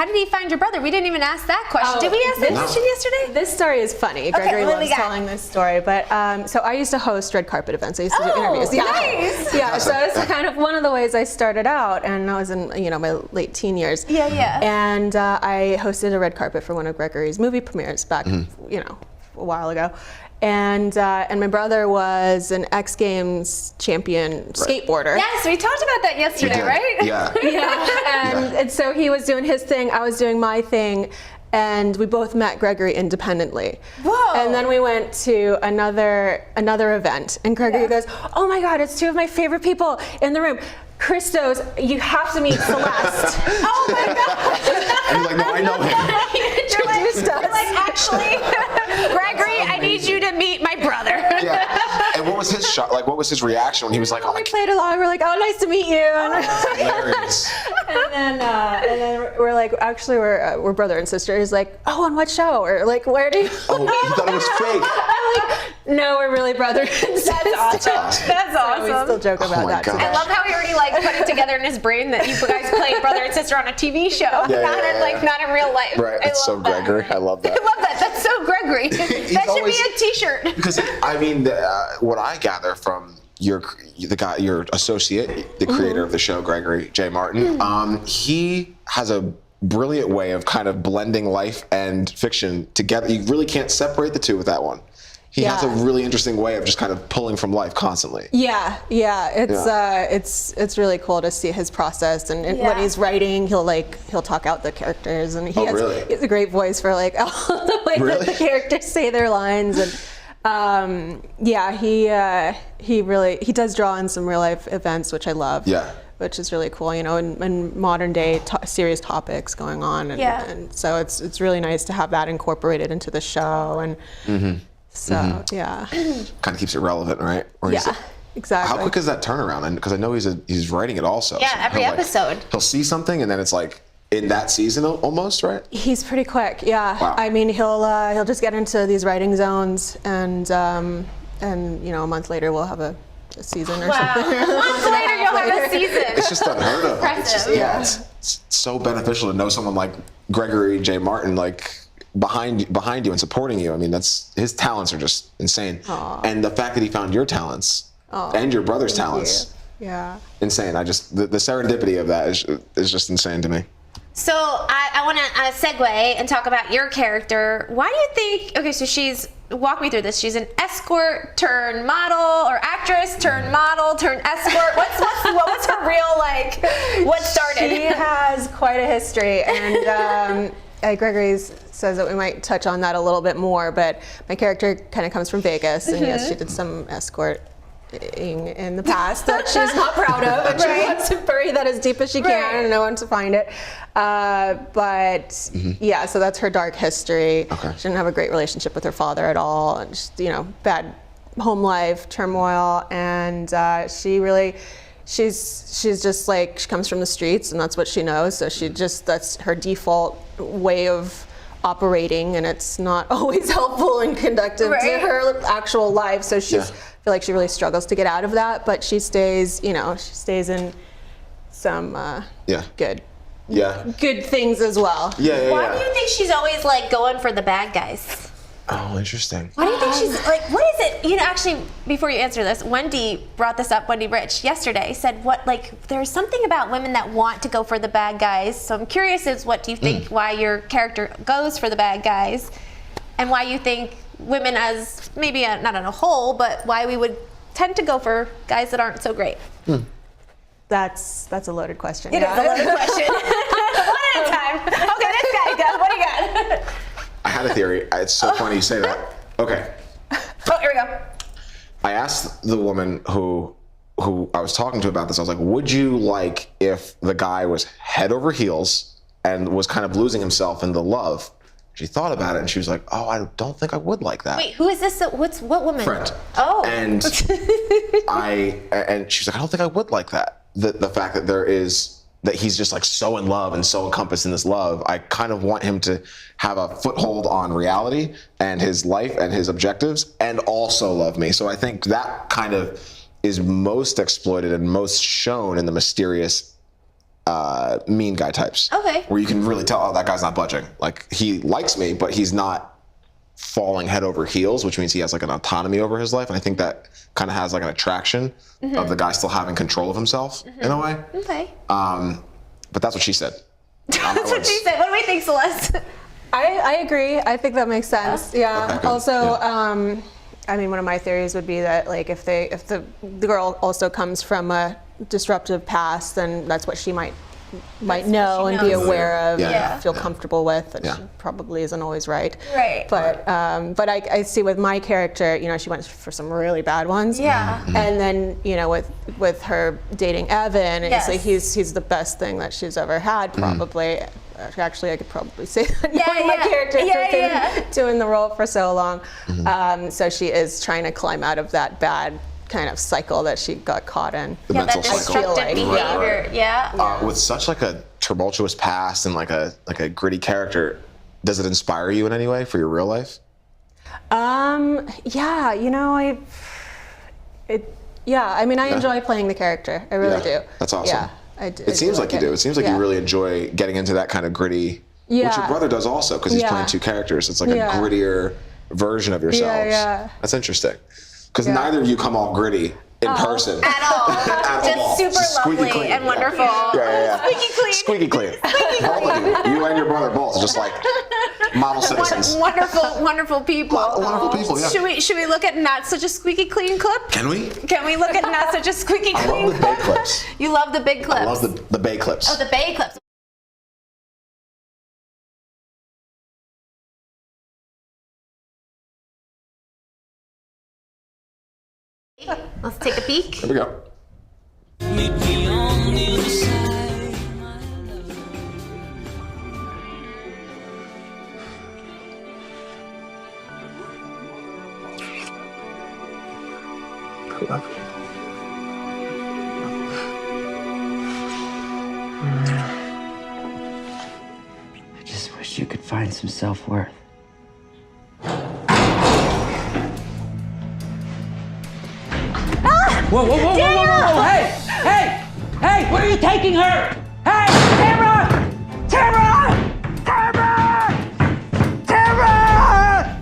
did he find your brother? We didn't even ask that question. Did we ask that question yesterday? This story is funny. Gregory what we loves got? telling this story, but so I used to host red carpet events. I used to do interviews. Nice. Yeah, so it's kind of one of the ways I started out, and I was in my late teen years. Yeah. And I hosted a red carpet for one of Gregory's movie premieres back, a while ago. And my brother was an X Games champion skateboarder. Yes, we talked about that yesterday, did. right? Yeah. Yeah, and so he was doing his thing, I was doing my thing, and we both met Gregory independently. Whoa. And then we went to another event, and Gregory goes, "Oh my God, it's two of my favorite people in the room. Christos, you have to meet Celeste." Oh my God. And you're like, no, I know him. You're like, actually, Gregory, I need you to meet my brother. Yeah. And what was his shot? Like, what was his reaction when he was like, "Oh, We played along. We're like, "Oh, nice to meet you." hilarious." And then we're like, actually, we're brother and sister. He's like, "Oh, on what show?" Or like, "Where do you?" Oh, he thought it was fake. I'm like, "No, we're really brother and sister." That's awesome. We still joke about Oh my that God. today. I love how he already like put it together in his brain that you guys played brother and sister on a TV show, not in real life. Right. I It's so love that. Gregory. I love that. I love that. That's so Gregory. That should always- be a T-shirt. Because I mean, what I gather from your associate, the creator of the show, Gregory J. Martin, he has a brilliant way of kind of blending life and fiction together. You really can't separate the two with that one. He has a really interesting way of just kind of pulling from life constantly. Yeah. It's really cool to see his process, and when he's writing, he'll talk out the characters, and he has a great voice for like all the way that the characters say their lines, and he does draw on some real life events, which I love. Yeah. Which is really cool, in modern day serious topics going on, and so it's really nice to have that incorporated into the show, and so Kind of keeps it relevant, right? Or exactly. How quick is that turnaround? And because I know he's writing it also. Yeah, so every he'll, episode. He'll see something, and then it's like in that season almost, right? He's pretty quick, yeah. Wow. I mean, he'll just get into these writing zones, and a month later we'll have a season or something. A month later, you'll have a season. It's just unheard of. It's just, Impressive. it's so beneficial to know someone like Gregory J. Martin, like behind you and supporting you. I mean, his talents are just insane. And the fact that he found your talents and your brother's talents, insane. The serendipity of that is just insane to me. So I want to segue and talk about your character. Why do you think? Okay, so walk me through this. She's an escort turned model, or actress turned model turned escort. What was her real what started? She has quite a history, and Gregory says that we might touch on that a little bit more. But my character kind of comes from Vegas, and yes, she did some escorting in the past that she's not proud of, and she wants to bury that as deep as she can, and no one to find it. So that's her dark history. Okay. She didn't have a great relationship with her father at all, and just, bad home life, turmoil, and she's just like, she comes from the streets, and that's what she knows. So that's her default way of operating, and it's not always helpful and conductive to her actual life. So I feel like she really struggles to get out of that, but she stays in some good things as well. Why do you think she's always going for the bad guys? Oh, interesting. Why do you think she's what is it? Actually, before you answer this, Wendy brought this up, Wendy Rich, yesterday, said there's something about women that want to go for the bad guys. So I'm curious what do you think why your character goes for the bad guys, and why you think women, as maybe not on a whole, but why we would tend to go for guys that aren't so great? That's a loaded question. It is a loaded question. One at a time. Okay, this guy goes. What do you got? I had a theory. It's so funny you say that. Okay. Oh, here we go. I asked the woman who I was talking to about this, I was like, would you like if the guy was head over heels and was kind of losing himself in the love? She thought about it, and she was like, oh, I don't think I would like that. Wait, who is this? What woman? Friend. Oh. And and she was like, I don't think I would like that. the fact that he's just like so in love and so encompassed in this love. I kind of want him to have a foothold on reality and his life and his objectives, and also love me. So I think that kind of is most exploited and most shown in the mysterious mean guy types. Okay. Where you can really tell, oh, that guy's not budging. Like, he likes me, but he's not falling head over heels, which means he has like an autonomy over his life. And I think that kind of has like an attraction of the guy still having control of himself in a way. Okay. But that's what she said. That's what she said. What do we think, Celeste? I agree. I think that makes sense. Yeah. Okay, good. Also, I mean, one of my theories would be that like if the girl also comes from a disruptive past, then that's what she might know and be knows. aware of, Yeah. and feel comfortable with. And Yeah. she probably isn't always right. Right. But I see with my character, you know, she went for some really bad ones. Yeah. And then, you know, with her dating Evan, Yes. it's like he's the best thing that she's ever had, probably. Actually, I could probably say that Yeah, knowing my yeah. character Yeah, has been yeah. doing the role for so long. So she is trying to climb out of that bad kind of cycle that she got caught in. The Yeah, that mental cycle. destructive Right, behavior. Yeah. With such like a tumultuous past and like a gritty character, does it inspire you in any way for your real life? Yeah, you know, I mean, I enjoy playing the character. I really do. That's awesome. Yeah, I do. It seems like you do. It seems like you really enjoy getting into that kind of gritty, which your Yeah. brother does also, because he's Yeah. playing two characters. It's like Yeah. a grittier version of yourselves. yeah. That's interesting. Because Yeah. neither of you come all gritty in person. At all. At all. Just super Just squeaky lovely clean. and Yeah. wonderful. Yeah. Squeaky clean. Squeaky clean. Both of you. You and your brother both just like model citizens. Wonderful people. Wonderful people, yeah. Should we look at Not Such a Squeaky Clean clip? Can we? Can we look at Not Such a Squeaky I Clean love the Bay clip? clips. You love the big clips. I love the Bay clips. Oh, the Bay clips. Let's take a peek. Here we go. I just wish you could find some self-worth. Whoa, whoa, whoa, whoa, whoa, whoa, whoa, hey, hey, hey, where are you taking her? Hey, Tamara! Tamara! Tamara! Tamara!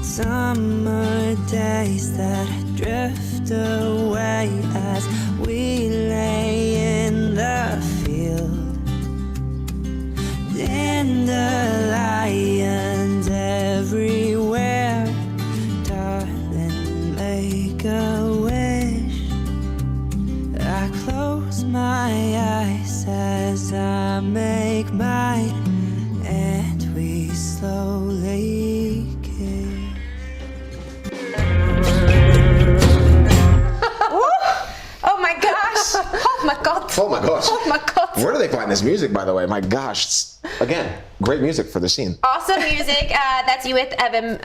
Summer days that drift away as we lay in the field. Dandelions everywhere, darling, make a wish. I close my eyes as I make mine, and we slowly kiss. Oh my gosh. Oh my god. Oh my gosh. Oh my god. Where do they find this music, by the way? My gosh. It's, again, great music for the scene. Awesome music. That's you with Evan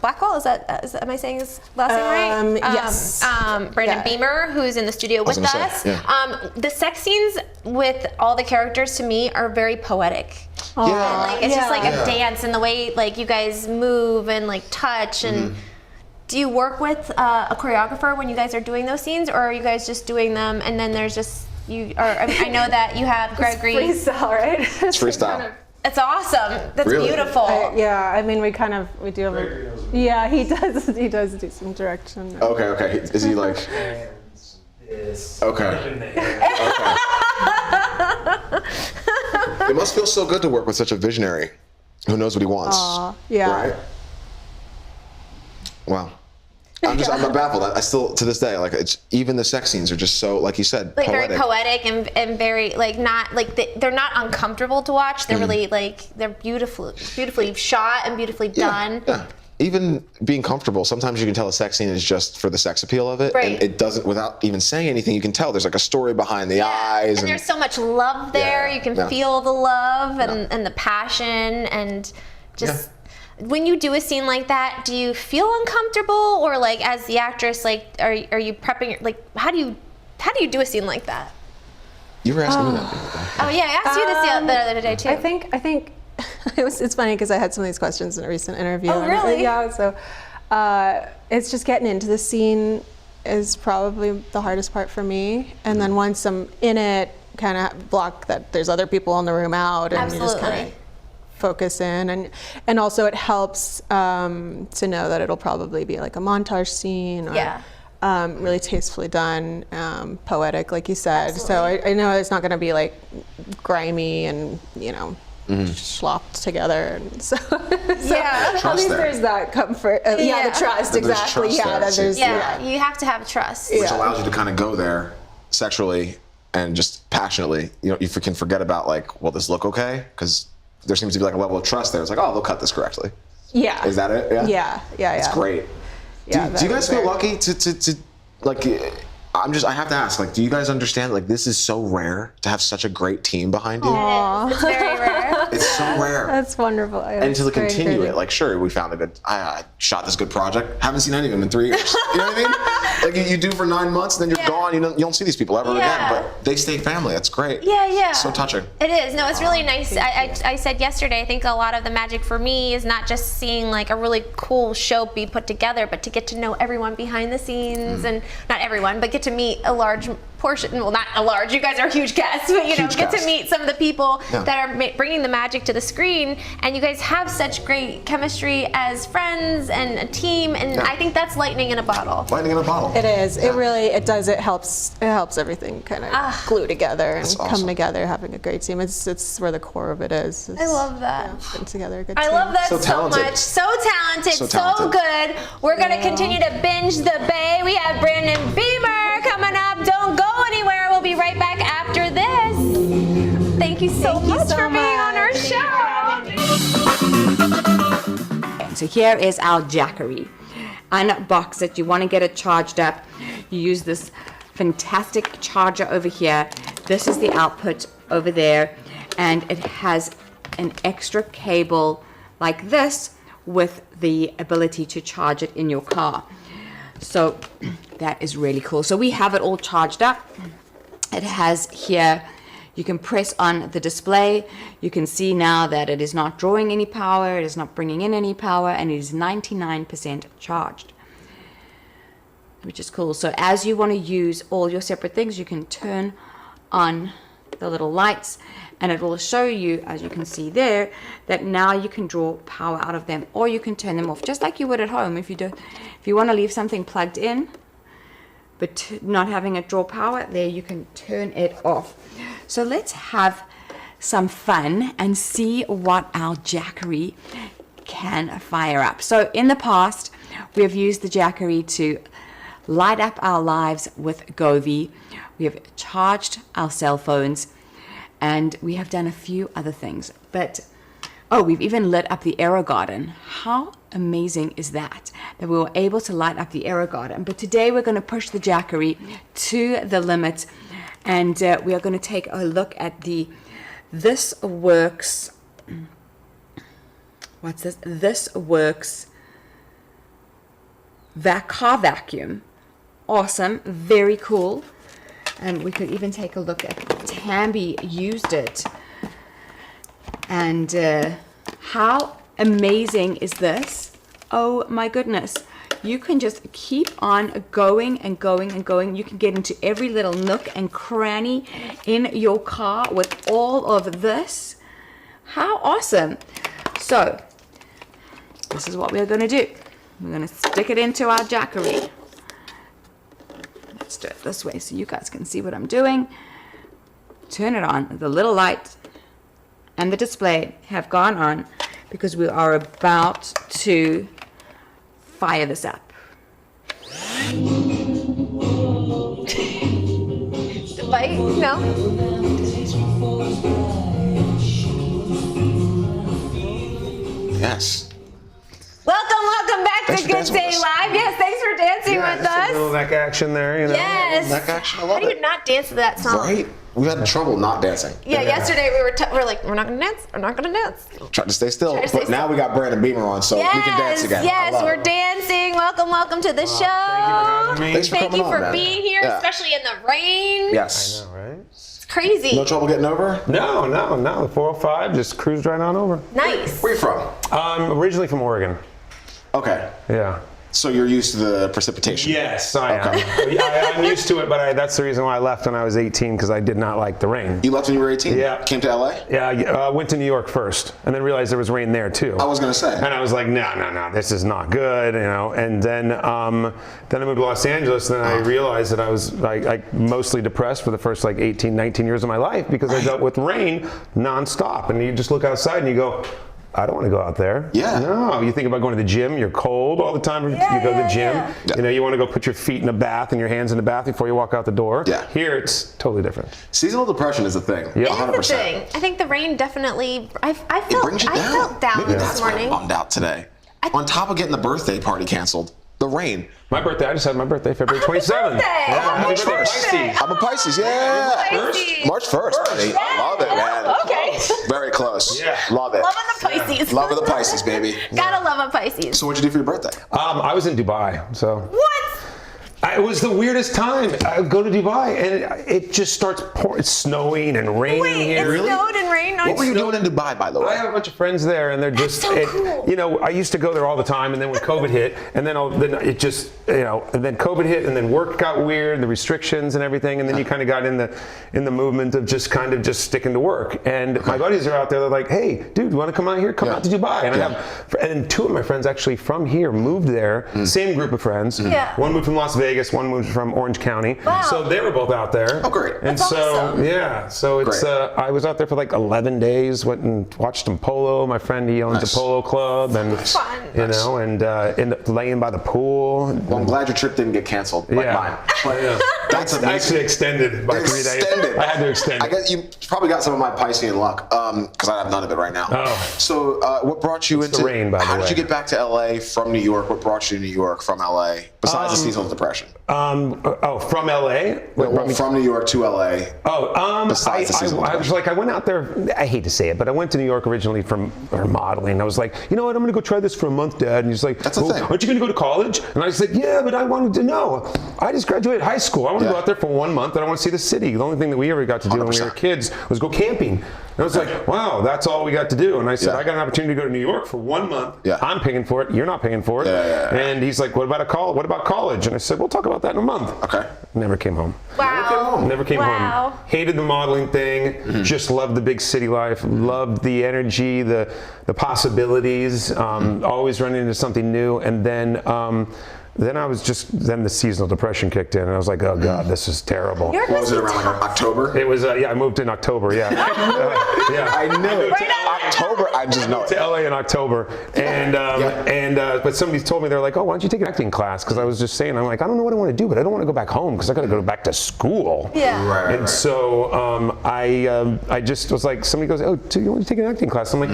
Blackwell. Am I saying his last name right? Yes. Brandon Yeah. Beamer, who's in the studio with was gonna us. say, yeah. The sex scenes with all the characters to me are very poetic. Yeah. Like it's just like Yeah. a dance, and the way like you guys move and like touch and. Do you work with a choreographer when you guys are doing those scenes, or are you guys just doing them and then there's just you? Or I know that you have Gregory. Freestyle, right? It's freestyle. It's awesome. That's Really? beautiful. Yeah, I mean, we do have yeah, he does do some direction. Okay. Is he like? This. Okay. Up in the air. It must feel so good to work with such a visionary who knows what he wants. Yeah. Right? Wow. I'm baffled. I still, to this day, like, it's even the sex scenes are just so, like you said, Like poetic. very poetic and very like not like they're not uncomfortable to watch. They're really like they're beautifully shot and beautifully done. Yeah. Even being comfortable, sometimes you can tell a sex scene is just for the sex appeal of it. Right. And it doesn't, without even saying anything, you can tell there's like a story behind the eyes. And there's so much love there. Yeah, You can yeah. feel the love and the passion and just when you do a scene like that, do you feel uncomfortable, or like as the actress, like are you prepping, like how do you do a scene like that? You were asking me that. Oh yeah, I asked you this the other day too. I think it's funny because I had some of these questions in a recent interview. Oh, really? Yeah. So it's just getting into the scene is probably the hardest part for me, and then once I'm in it, kind of block that there's other people in the room out, and you just kind of focus in, and also it helps to know that it'll probably be like a montage scene, or really tastefully done, poetic, like you said. Absolutely. So I know it's not going to be like grimy and slopped together, and so at least there's that comfort. The trust, exactly. You have to have trust, which allows you to kind of go there sexually and just passionately. You can forget about like, will this look okay? Because there seems to be like a level of trust there. It's like, oh, they'll cut this correctly. Yeah. Is that it? Yeah. It's great. Do you guys feel lucky to like? I have to ask, like, do you guys understand, like, this is so rare to have such a great team behind you? Aww. It's very rare. It's so rare. That's wonderful. And to continue it, like, sure, we found I shot this good project. Haven't seen any of them in 3 years. You know what I mean? Like, you do for 9 months, and then you're gone. You don't see these people ever again. But they stay family. That's great. Yeah. So touching. It is. No, it's really nice. I said yesterday, I think a lot of the magic for me is not just seeing, like, a really cool show be put together, but to get to know everyone behind the scenes, and not everyone, but get to meet a large portion, well, not a large, you guys are huge guests, but get to meet some of the people that are bringing the magic to the screen, and you guys have such great chemistry as friends and a team, and I think that's lightning in a bottle. Lightning in a bottle. It is. It really, it does. It helps everything kind of glue together and come together, having a great team. It's where the core of it is. I love that. Putting together a good team. I love that so much. So talented, so good. We're going to continue to binge the Bay. We have Brandon Beamer coming up. Don't go anywhere. We'll be right back after this. Thank you so much for being on our show. So here is our Jackery. Unbox it. You want to get it charged up. You use this fantastic charger over here. This is the output over there, and it has an extra cable like this with the ability to charge it in your car. So that is really cool. So we have it all charged up. It has here, you can press on the display. You can see now that it is not drawing any power, it is not bringing in any power, and it is 99% charged, which is cool. So as you want to use all your separate things, you can turn on the little lights, and it will show you, as you can see there, that now you can draw power out of them, or you can turn them off, just like you would at home. If you want to leave something plugged in but not having it draw power, there you can turn it off. So let's have some fun and see what our Jackery can fire up. So in the past, we have used the Jackery to light up our lives with Govee. We have charged our cell phones, and we have done a few other things. But we've even lit up the AeroGarden. How amazing is that we were able to light up the AeroGarden? But today we're going to push the Jackery to the limit, and we are going to take a look at the This Works. What's this? This Works car vacuum. Awesome, very cool. And we could even take a look at Tambi used it. And how amazing is this? Oh my goodness. You can just keep on going and going and going. You can get into every little nook and cranny in your car with all of this. How awesome. So this is what we're going to do. We're going to stick it into our Jackery. Let's do it this way so you guys can see what I'm doing. Turn it on. The little light and the display have gone on because we are about to fire this up. The bite? No. Yes. Welcome back Thanks to for Good dancing with Day us. Live. Yes, thanks for dancing with Just a little us. neck action there, you know. Yes. Neck action, I How love do you it. not dance to that song? Right? We had trouble not dancing. Yeah, yesterday we were like, we're not gonna dance. We're not gonna dance. Tried to stay still. Try to stay But now still. we got Brandon Beamer on, so we can dance again. I Yes, love we're it. dancing. Welcome to the show. having me. Thanks for Thank coming you on, for man. being here, Yeah. especially in the rain. Yes. All right. It's crazy. No trouble getting over? No. The 405 just cruised right on over. Nice. Where you from? I'm originally from Oregon. Okay. Yeah. So you're used to the precipitation? Yes, I am. Okay. I'm used to it, but that's the reason why I left when I was 18, because I did not like the rain. You left when you were 18? Yeah. Came to LA? Yeah, I went to New York first, and then realized there was rain there too. I was going to say. And I was like, no, this is not good, you know. And then I moved to Los Angeles, and then I realized that I was like mostly depressed for the first like 18, 19 years of my life, because I dealt with rain nonstop. And you just look outside and you go, I don't want to go out there. Yeah. No, you think about going to the gym, you're cold all the time. You go to the gym. Yeah. You know, you want to go put your feet in a bath and your hands in the bath before you walk out the door. Yeah. Here, it's totally different. Seasonal depression is a thing. Yeah. It 100%. is the thing. I think the rain definitely. I It felt. brings you I down. felt down Maybe this that's why morning. I'm bummed out today. On top of getting the birthday party canceled, the rain. My birthday, I just had my birthday February 27th. birthday. Yeah, Happy happy birthday. birthday, Pisces. I'm a Pisces, yeah. Pisces. March 1st, buddy. I love it, man. Okay. Very close. Yeah. Love it. Loving the Pisces. Love of the Pisces, baby. Gotta love a Pisces. So what'd you do for your birthday? I was in Dubai, so. What? It was the weirdest time. I go to Dubai and it just starts pouring, it's snowing and raining Wait, here. it snowed and rained on What were you you? doing in Dubai, by the way? I have a bunch of friends there, and they're just, so cool. you know, I used to go there all the time, and then when COVID hit, and then it just, you know, and then COVID hit, and then work got weird, the restrictions and everything, and then you kind of got in the movement of just kind of just sticking to work. And my buddies are out there, they're like, hey, dude, you want to come out here? Come out to Dubai. And I have, and two of my friends actually from here moved there, same group of friends. Yeah. One moved from Las Vegas, one moved from Orange County. Wow. So they were both out there. Oh, great. And That's so, awesome. yeah, so it's, Great. I was out there for like 11 days, went and watched some polo. My friend, he owns Nice. a polo club, and Fun. you know, and laying by the pool. Well, I'm glad your trip didn't get canceled, like Yeah. mine. But Yeah. that's I amazing. actually extended by 3 days. Extended. I had to extend I it. guess you probably got some of my Piscean luck, because I have none of it right now. Oh. So what brought you the into rain, by the how did way. you get back to LA from New York? What brought you to New York from LA besides the seasonal depression? From LA. What brought Well, me- from New York to LA. Besides the seasonal I was like, I went out there, I hate to say it, but I went to New York originally for modeling. I was like, you know what, I'm going to go try this for a month, Dad. And he's like, That's a thing. aren't you going to go to college? And I said, yeah, but I wanted to know. I just graduated high school. I want to go Yeah. out there for 1 month, and I want to see the city. The only thing that we ever got to do when we were 100%. kids was go camping. And I was like, wow, that's all we got to do. And I said, Yeah. I got an opportunity to go to New York for 1 month. Yeah. I'm paying for it. You're not paying for it. Yeah. And he's like, what about what about college? And I said, we'll talk about that in a month. Okay. Never came home. Wow. Never came Wow. home. Hated the modeling thing. Just loved the big city life. Loved the energy, the possibilities. Always running into something new. And then then the seasonal depression kicked in, and I was like, oh God, this is terrible. Your What was it, business around like October? It was yeah. I moved in October. Yeah. Yeah. I knew it. Right on. October, I just know To it. LA in October, and but somebody told me, they're like, oh, why don't you take an acting class? Because I was just saying, I'm like, I don't know what I want to do, but I don't want to go back home because I got to go back to school. Yeah. Right. And so I just was like, somebody goes, oh, do you want to take an acting class? I'm like,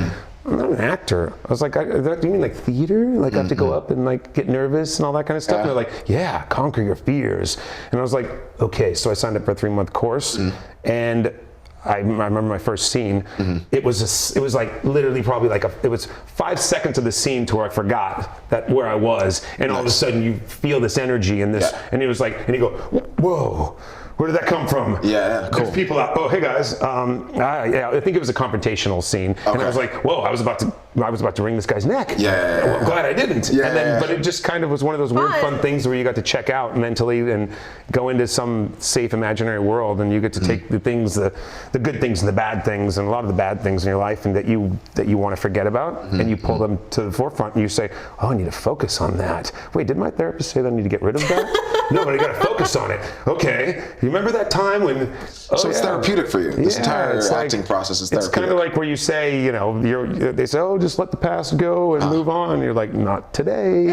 I'm not an actor. I was like, do you mean like theater? Like I have to go up and like get nervous and all that kind of stuff? Yeah. And they're like, yeah, conquer your fears. And I was like, okay. So I signed up for a 3-month course, and I remember my first scene. It was like literally probably it was 5 seconds of the scene to where I forgot where I was, and all of a sudden you feel this energy and this, Yeah. and it was like, and you go, whoa. Where did that come from? Yeah, cool. There's people out. Oh, hey guys. I think it was a confrontational scene, and I Okay. was like, "Whoa!" I was about to wring this guy's neck. Yeah. Well, I'm glad I didn't. Yeah, And then, yeah. but it just kind of was one of those weird, Fun. fun things where you got to check out mentally and go into some safe, imaginary world, and you get to take the things, the good things and the bad things, and a lot of the bad things in your life, and that you want to forget about, and you pull them to the forefront, and you say, "Oh, I need to focus on that." Wait, did my therapist say that I need to get rid of that? No, but I got to focus on it. Okay. You remember that time when? So it's therapeutic for you. This entire it's like- acting process is It's therapeutic. kind of like where you say, you know, they say, oh, just let the past go and move on. You're like, not today.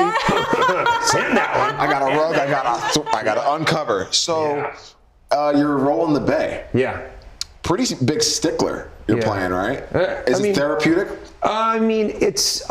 Send that one. I got a rug. I got to uncover. So you're rolling the Bay. Yeah. Pretty big stickler you're Yeah. playing, right? I Is mean- it therapeutic? I mean, it's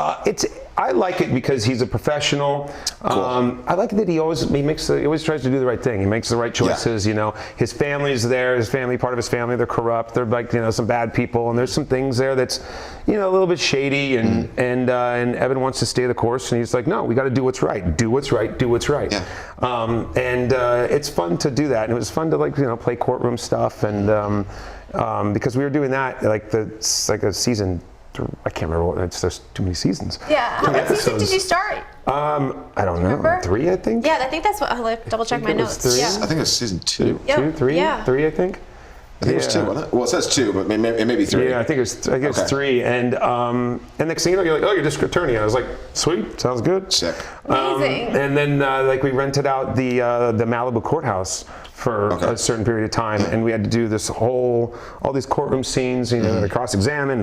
I like it because he's a professional. I like that he always tries to do the right thing. He makes the right choices. You know, his family's there. Part of his family, they're corrupt. They're like, you know, some bad people, and there's some things there that's, you know, a little bit shady. And Evan wants to stay the course, and he's like, no, we got to do what's right. Do what's right. Do what's right. Yeah. It's fun to do that, and it was fun to, like, you know, play courtroom stuff, and because we were doing that like a season. I can't remember there's too many seasons. Yeah. How many seasons did you start? I don't know. Remember? 3, I think. Yeah, I think that's what I'll double check my notes. 3. Yeah. I think it was season 2. Yep. 2, 3, Yeah. 3, I think. I think it was 2, wasn't it? Well, it says 2, but it may be 3. Yeah, I think it's 3. And next thing you know, you're like, oh, you're district attorney. And I was like, sweet, sounds good. Sick. Amazing. And then like we rented out the Malibu courthouse for a certain period of time, and we had to do all these courtroom scenes, you know, cross-examine,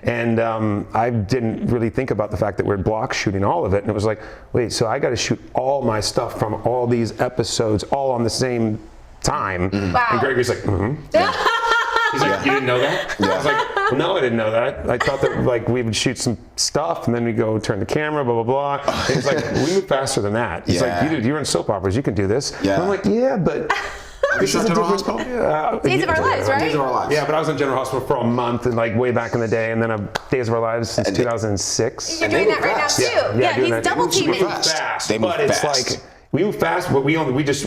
and I didn't really think about the fact that we're block shooting all of it, and it was like, wait, so I got to shoot all my stuff from all these episodes all on the same time. Wow. And Gregory's like, He's like, you didn't know that? I was like, well, no, I didn't know that. I thought that, like, we would shoot some stuff and then we go turn the camera, blah, blah, blah. And he's like, we move faster than that. He's like, you're in soap operas, you can do this. Yeah. And I'm like, yeah, but This is General Hospital? Days of Our Lives, right? Days of Our Lives. Yeah, but I was in General Hospital for a month, and like way back in the day, and then Days of Our Lives since 2006. You're doing that right now too. Yeah, doing he's that. double teaming. Super fast. They move But it's fast. like we move fast, but we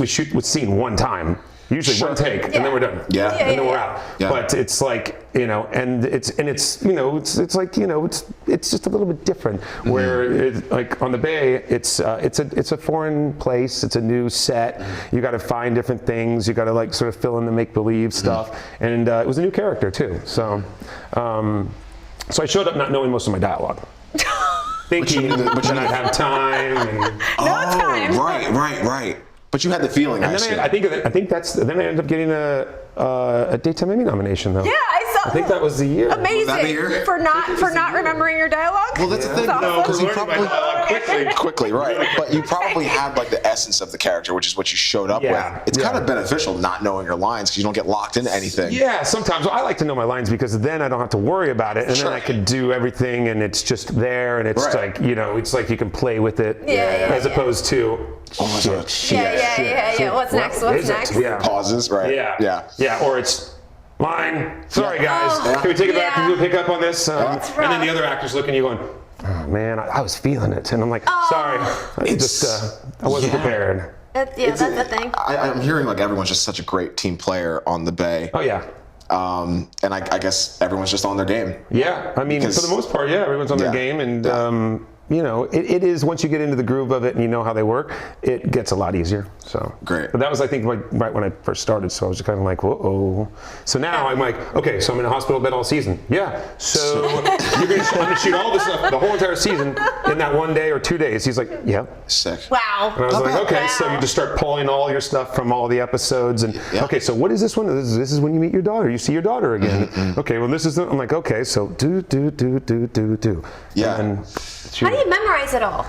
shoot with scene one time. Usually one take, and then we're done. Yeah. And then we're out. Yeah. But it's like, you know, and it's you know, it's like, you know, it's just a little bit different. Where like on the Bay, it's a foreign place. It's a new set. You got to find different things. You got to like sort of fill in the make believe stuff. And it was a new character too. So so I showed up not knowing most of my dialogue. Thinking that I'd have time. And, time. Right. But you had the feeling. and then I think then I ended up getting a Daytime Emmy nomination though. Yeah, I saw. I think that was the year. Amazing. Was that the year? For not remembering your dialogue. Well, that's the thing. That's awesome. Because you Learning my probably dialogue quickly, right? But you probably had like the essence of the character, which is what you showed up Yeah, with. It's kind of beneficial not knowing your lines because you don't get locked into anything. Yeah, sometimes. Well, I like to know my lines because then I don't have to worry about it, and then I can do everything, and it's just there, and it's like, you know, it's like you can play with it, as opposed to. Yeah. What's next? Yeah. Pauses, right? Yeah. Or it's line. Sorry, guys. Can we take it back and do a pickup on this? And then the other actor's looking at you going, oh man, I was feeling it, and I'm like, sorry, I wasn't prepared. That's the thing. I'm hearing like everyone's just such a great team player on the Bay. Oh yeah. And I guess everyone's just on their game. Yeah, I mean, for the most part, everyone's on their game, and you know, it is, once you get into the groove of it and you know how they work, it gets a lot easier. So great. But that was, I think, right when I first started, so I was kind of like, whoa. So now I'm like, okay, so I'm in a hospital bed all season. Yeah. So I'm gonna shoot all this stuff, the whole entire season, in that 1 day or 2 days. He's like, yeah. Sick. Wow. And I was like, okay, so you just start pulling all your stuff from all the episodes, and okay, so what is this one? This is when you meet your daughter. You see your daughter again. Okay, well this is I'm like, okay, so do. Yeah. And how do you memorize it all?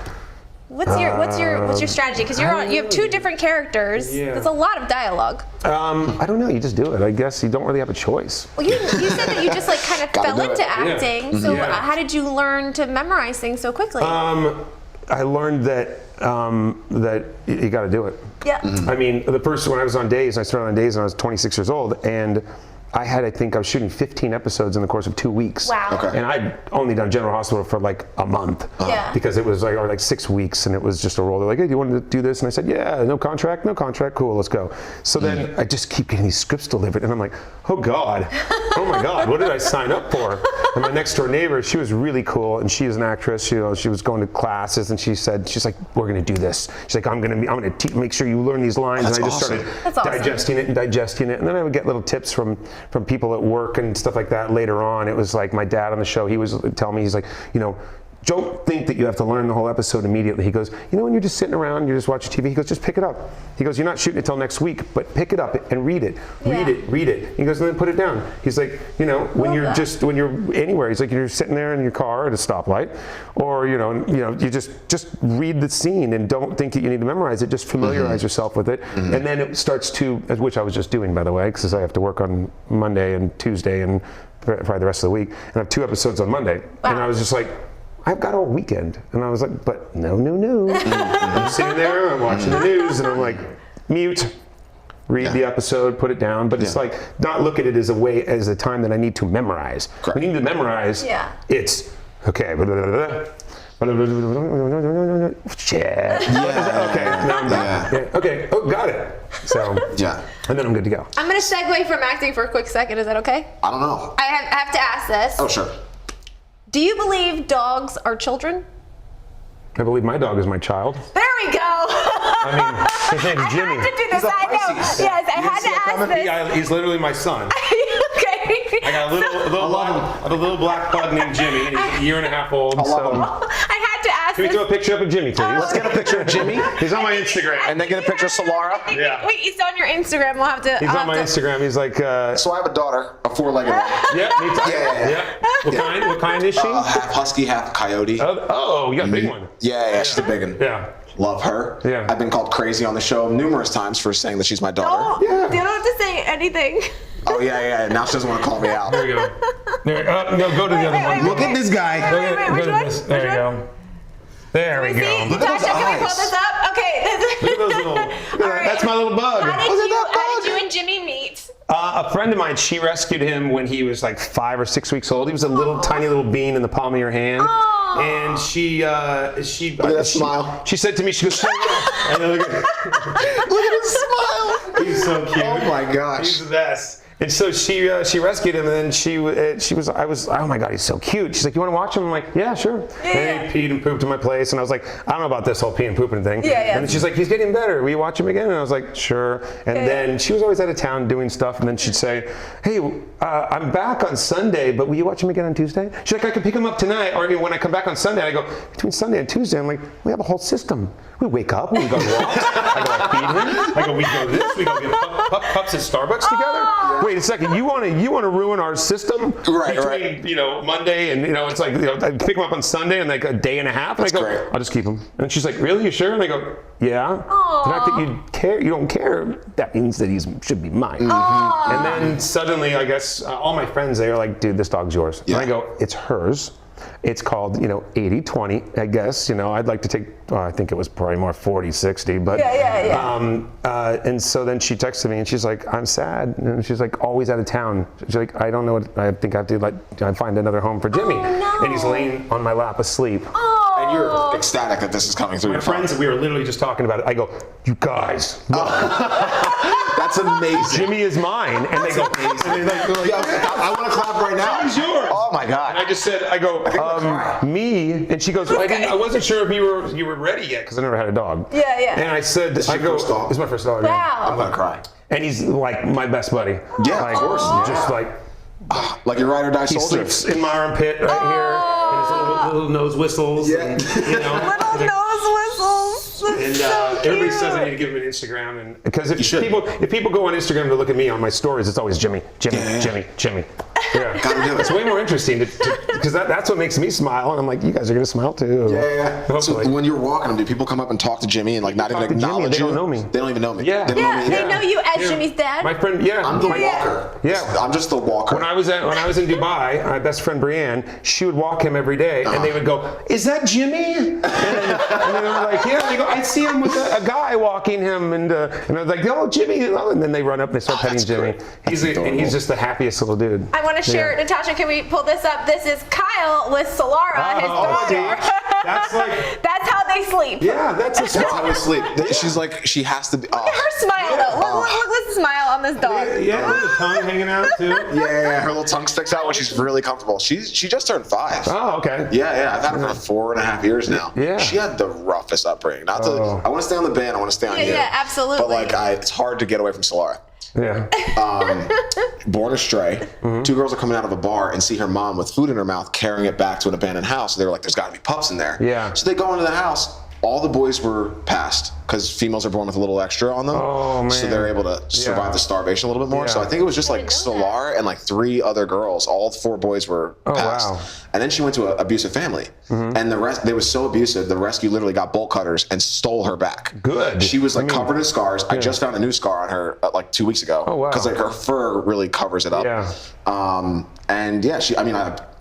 What's your strategy? Because you have two different characters. Yeah. There's a lot of dialogue. I don't know. You just do it. I guess you don't really have a choice. Well, you said that you just like kind of fell do it. into acting. So how did you learn to memorize things so quickly? I learned that you got to do it. Yeah. I mean, when I was on Days, I started on Days when I was 26 years old, and I think I was shooting 15 episodes in the course of 2 weeks. Wow. Okay. And I'd only done General Hospital for like a month. Yeah. Because it was like 6 weeks, and it was just a roll. They're like, hey, do you want to do this? And I said, yeah, no contract, cool, let's go. So then I just keep getting these scripts delivered, and I'm like, oh God, oh my God, what did I sign up for? And my next door neighbor, she was really cool, and she is an actress. You know, she was going to classes, and she's like, we're gonna do this. She's like, I'm gonna make sure you learn these lines. That's and I just awesome. started digesting it, and then I would get little tips from people at work and stuff like that later on. It was like my dad on the show, he was telling me, he's like, you know, don't think that you have to learn the whole episode immediately. He goes, you know, when you're just sitting around, you're just watching TV, he goes, just pick it up. He goes, you're not shooting it till next week, but pick it up and read it. Read it. He goes, and then put it down. He's like, you know, when you're anywhere, he's like, you're sitting there in your car at a stoplight, or you you just read the scene and don't think that you need to memorize it, just familiarize yourself with it. And then it starts to, which I was just doing, by the way, because I have to work on Monday and Tuesday and probably the rest of the week, and I have 2 episodes on Monday. And I was just like, I've got all weekend. And I was like, but no. I'm sitting there, I'm watching the news, and I'm like, mute. Read the episode, put it down, but it's like not look at it as a time that I need to memorize. Correct. We need to memorize. Yeah. It's okay. Shit. Okay, now I'm done. Yeah. Okay. Oh, got it. So and then I'm good to go. I'm gonna segue from acting for a quick second. Is that okay? I don't know. I have to ask this. Oh, sure. Do you believe dogs are children? I believe my dog is my child. There we go. I mean, his name's Jimmy. I had to do this. I know. Yes, I had to ask this. Yeah, he's literally my son. Okay. I got a little black pug named Jimmy, and he's a year and a half old. So. I had to ask Can we this. do a picture up of Jimmy, please? Let's get a picture of Jimmy. He's on my Instagram. And then get a picture of Solara. Yeah. Wait, he's on your Instagram. We'll have to. He's on my Instagram. He's like, So I have a daughter, a 4-legged one. yeah, me too. Yeah. What kind is she? Half husky, half coyote. Oh, you got a big one. Yeah, she's a big one. Yeah. Love her. Yeah. I've been called crazy on the show numerous times for saying that she's my daughter. You don't have to say anything. Oh, yeah. Now she doesn't want to call me out. There you go. No, go to the other one. Look at this guy. Wait, which one? There you go. There we See, go. Look at Tasha, those can we pull eyes. this up? Okay. Look at those little. That's my little bug. How did you and Jimmy meet? A friend of mine, she rescued him when he was like 5 or 6 weeks old. He was a little tiny little bean in the palm of your hand. And she Look at that smile. She said to me, she goes, and then look at his smile. He's so cute. Oh my gosh. He's the best. And so she rescued him, and then she was oh my God, he's so cute. She's like, you want to watch him? I'm like, yeah, sure. And he peed and pooped in my place, and I was like, I don't know about this whole pee and pooping thing. Yeah. And then she's like, he's getting better. Will you watch him again? And I was like, sure. And then she was always out of town doing stuff, and then she'd say, hey, I'm back on Sunday, but will you watch him again on Tuesday? She's like, I can pick him up tonight, or when I come back on Sunday. I go, between Sunday and Tuesday, I'm like, we have a whole system. We wake up, we go walk. I go feed him. I go, we go this. We go get pups at Starbucks together. Wait a second, you want to ruin our system? Right. Between Monday and it's like I pick him up on Sunday and like a day and a half. And I go, great. I'll just keep him. And she's like, really? You sure? And I go, yeah. The fact that you don't care, that means that he should be mine. And then suddenly, I guess all my friends, they are like, dude, this dog's yours. Yeah. And I go, it's hers. It's called, 80-20, I guess. I'd like to take, I think it was probably more 40-60, but. And so then she texted me and she's like, I'm sad. And she's like, always out of town. She's like, I don't know what, I think I have to find another home for Jimmy. And he's laying on my lap asleep. And you're ecstatic that this is coming through My your phone. friends, we were literally just talking about it. I go, you guys, That's amazing. Jimmy is mine. And they go, and they're like, I want to clap right now. He's yours. Oh my God. And I just said, I go, me, and she goes, I wasn't sure if you were ready yet because I never had a dog. Yeah. And I said, This is your first dog? It's my first dog. Wow. Yeah. I'm going to cry. And he's like my best buddy. Yeah, like, of course. Just like Like your ride or die he soldier. sleeps in my armpit right here, and his little nose whistles. Yeah. And, Little nose whistles. And everybody says I need to give him an Instagram, and because if should. people go on Instagram to look at me on my stories, it's always Jimmy. Yeah, Gotta do it. It's way more interesting because that's what makes me smile, and I'm like, you guys are gonna smile too. Yeah. So Hopefully. when you're walking them, do people come up and talk to Jimmy and like not even Talk to Jimmy, acknowledge they you? don't know me. They don't even know me. Yeah. They don't know me They either. know you as Jimmy's dad. My friend, yeah. I'm the Yeah. walker. Yeah. I'm just the walker. When I was in Dubai, my best friend Brienne, she would walk him every day, and they would go, "Is that Jimmy?" And they were like, "Yeah." And they go, "I see him with a guy walking him," and I was like, "Oh, Jimmy!" And then they run up and they start petting that's Jimmy. great. And he's just the happiest little dude. I want to share, Natasha, can we pull this up? This is Kyle with Solara, his daughter. That's like, That's how they sleep. yeah, that's a That's how smile. we sleep. She's like, she has to be. Look at her smile, though. Look at the smile on this dog. Yeah, with the tongue hanging out too. Yeah, her little tongue sticks out when she's really comfortable. She just turned 5. Oh, okay. Yeah, I've had her for 4.5 years now. Yeah. She had the roughest upbringing. Not to, I want to stay on the band. I want to stay on you. Yeah, absolutely. But like, it's hard to get away from Solara. Yeah. Born astray. 2 girls are coming out of a bar and see her mom with food in her mouth carrying it back to an abandoned house. So they were like, there's got to be pups in there. Yeah. So they go into the house. All the boys were passed because females are born with a little extra on them. Oh, man. So they're able to survive the starvation a little bit more. Yeah. So I think it was just like Solar and like 3 other girls. All 4 boys were passed. wow. And then she went to an abusive family. And the rest, they was so abusive, the rescue literally got bolt cutters and stole her back. Good. She was like covered in scars. I just found a new scar on her like 2 weeks ago. Oh, wow. Because like her fur really covers it up. Yeah. And yeah,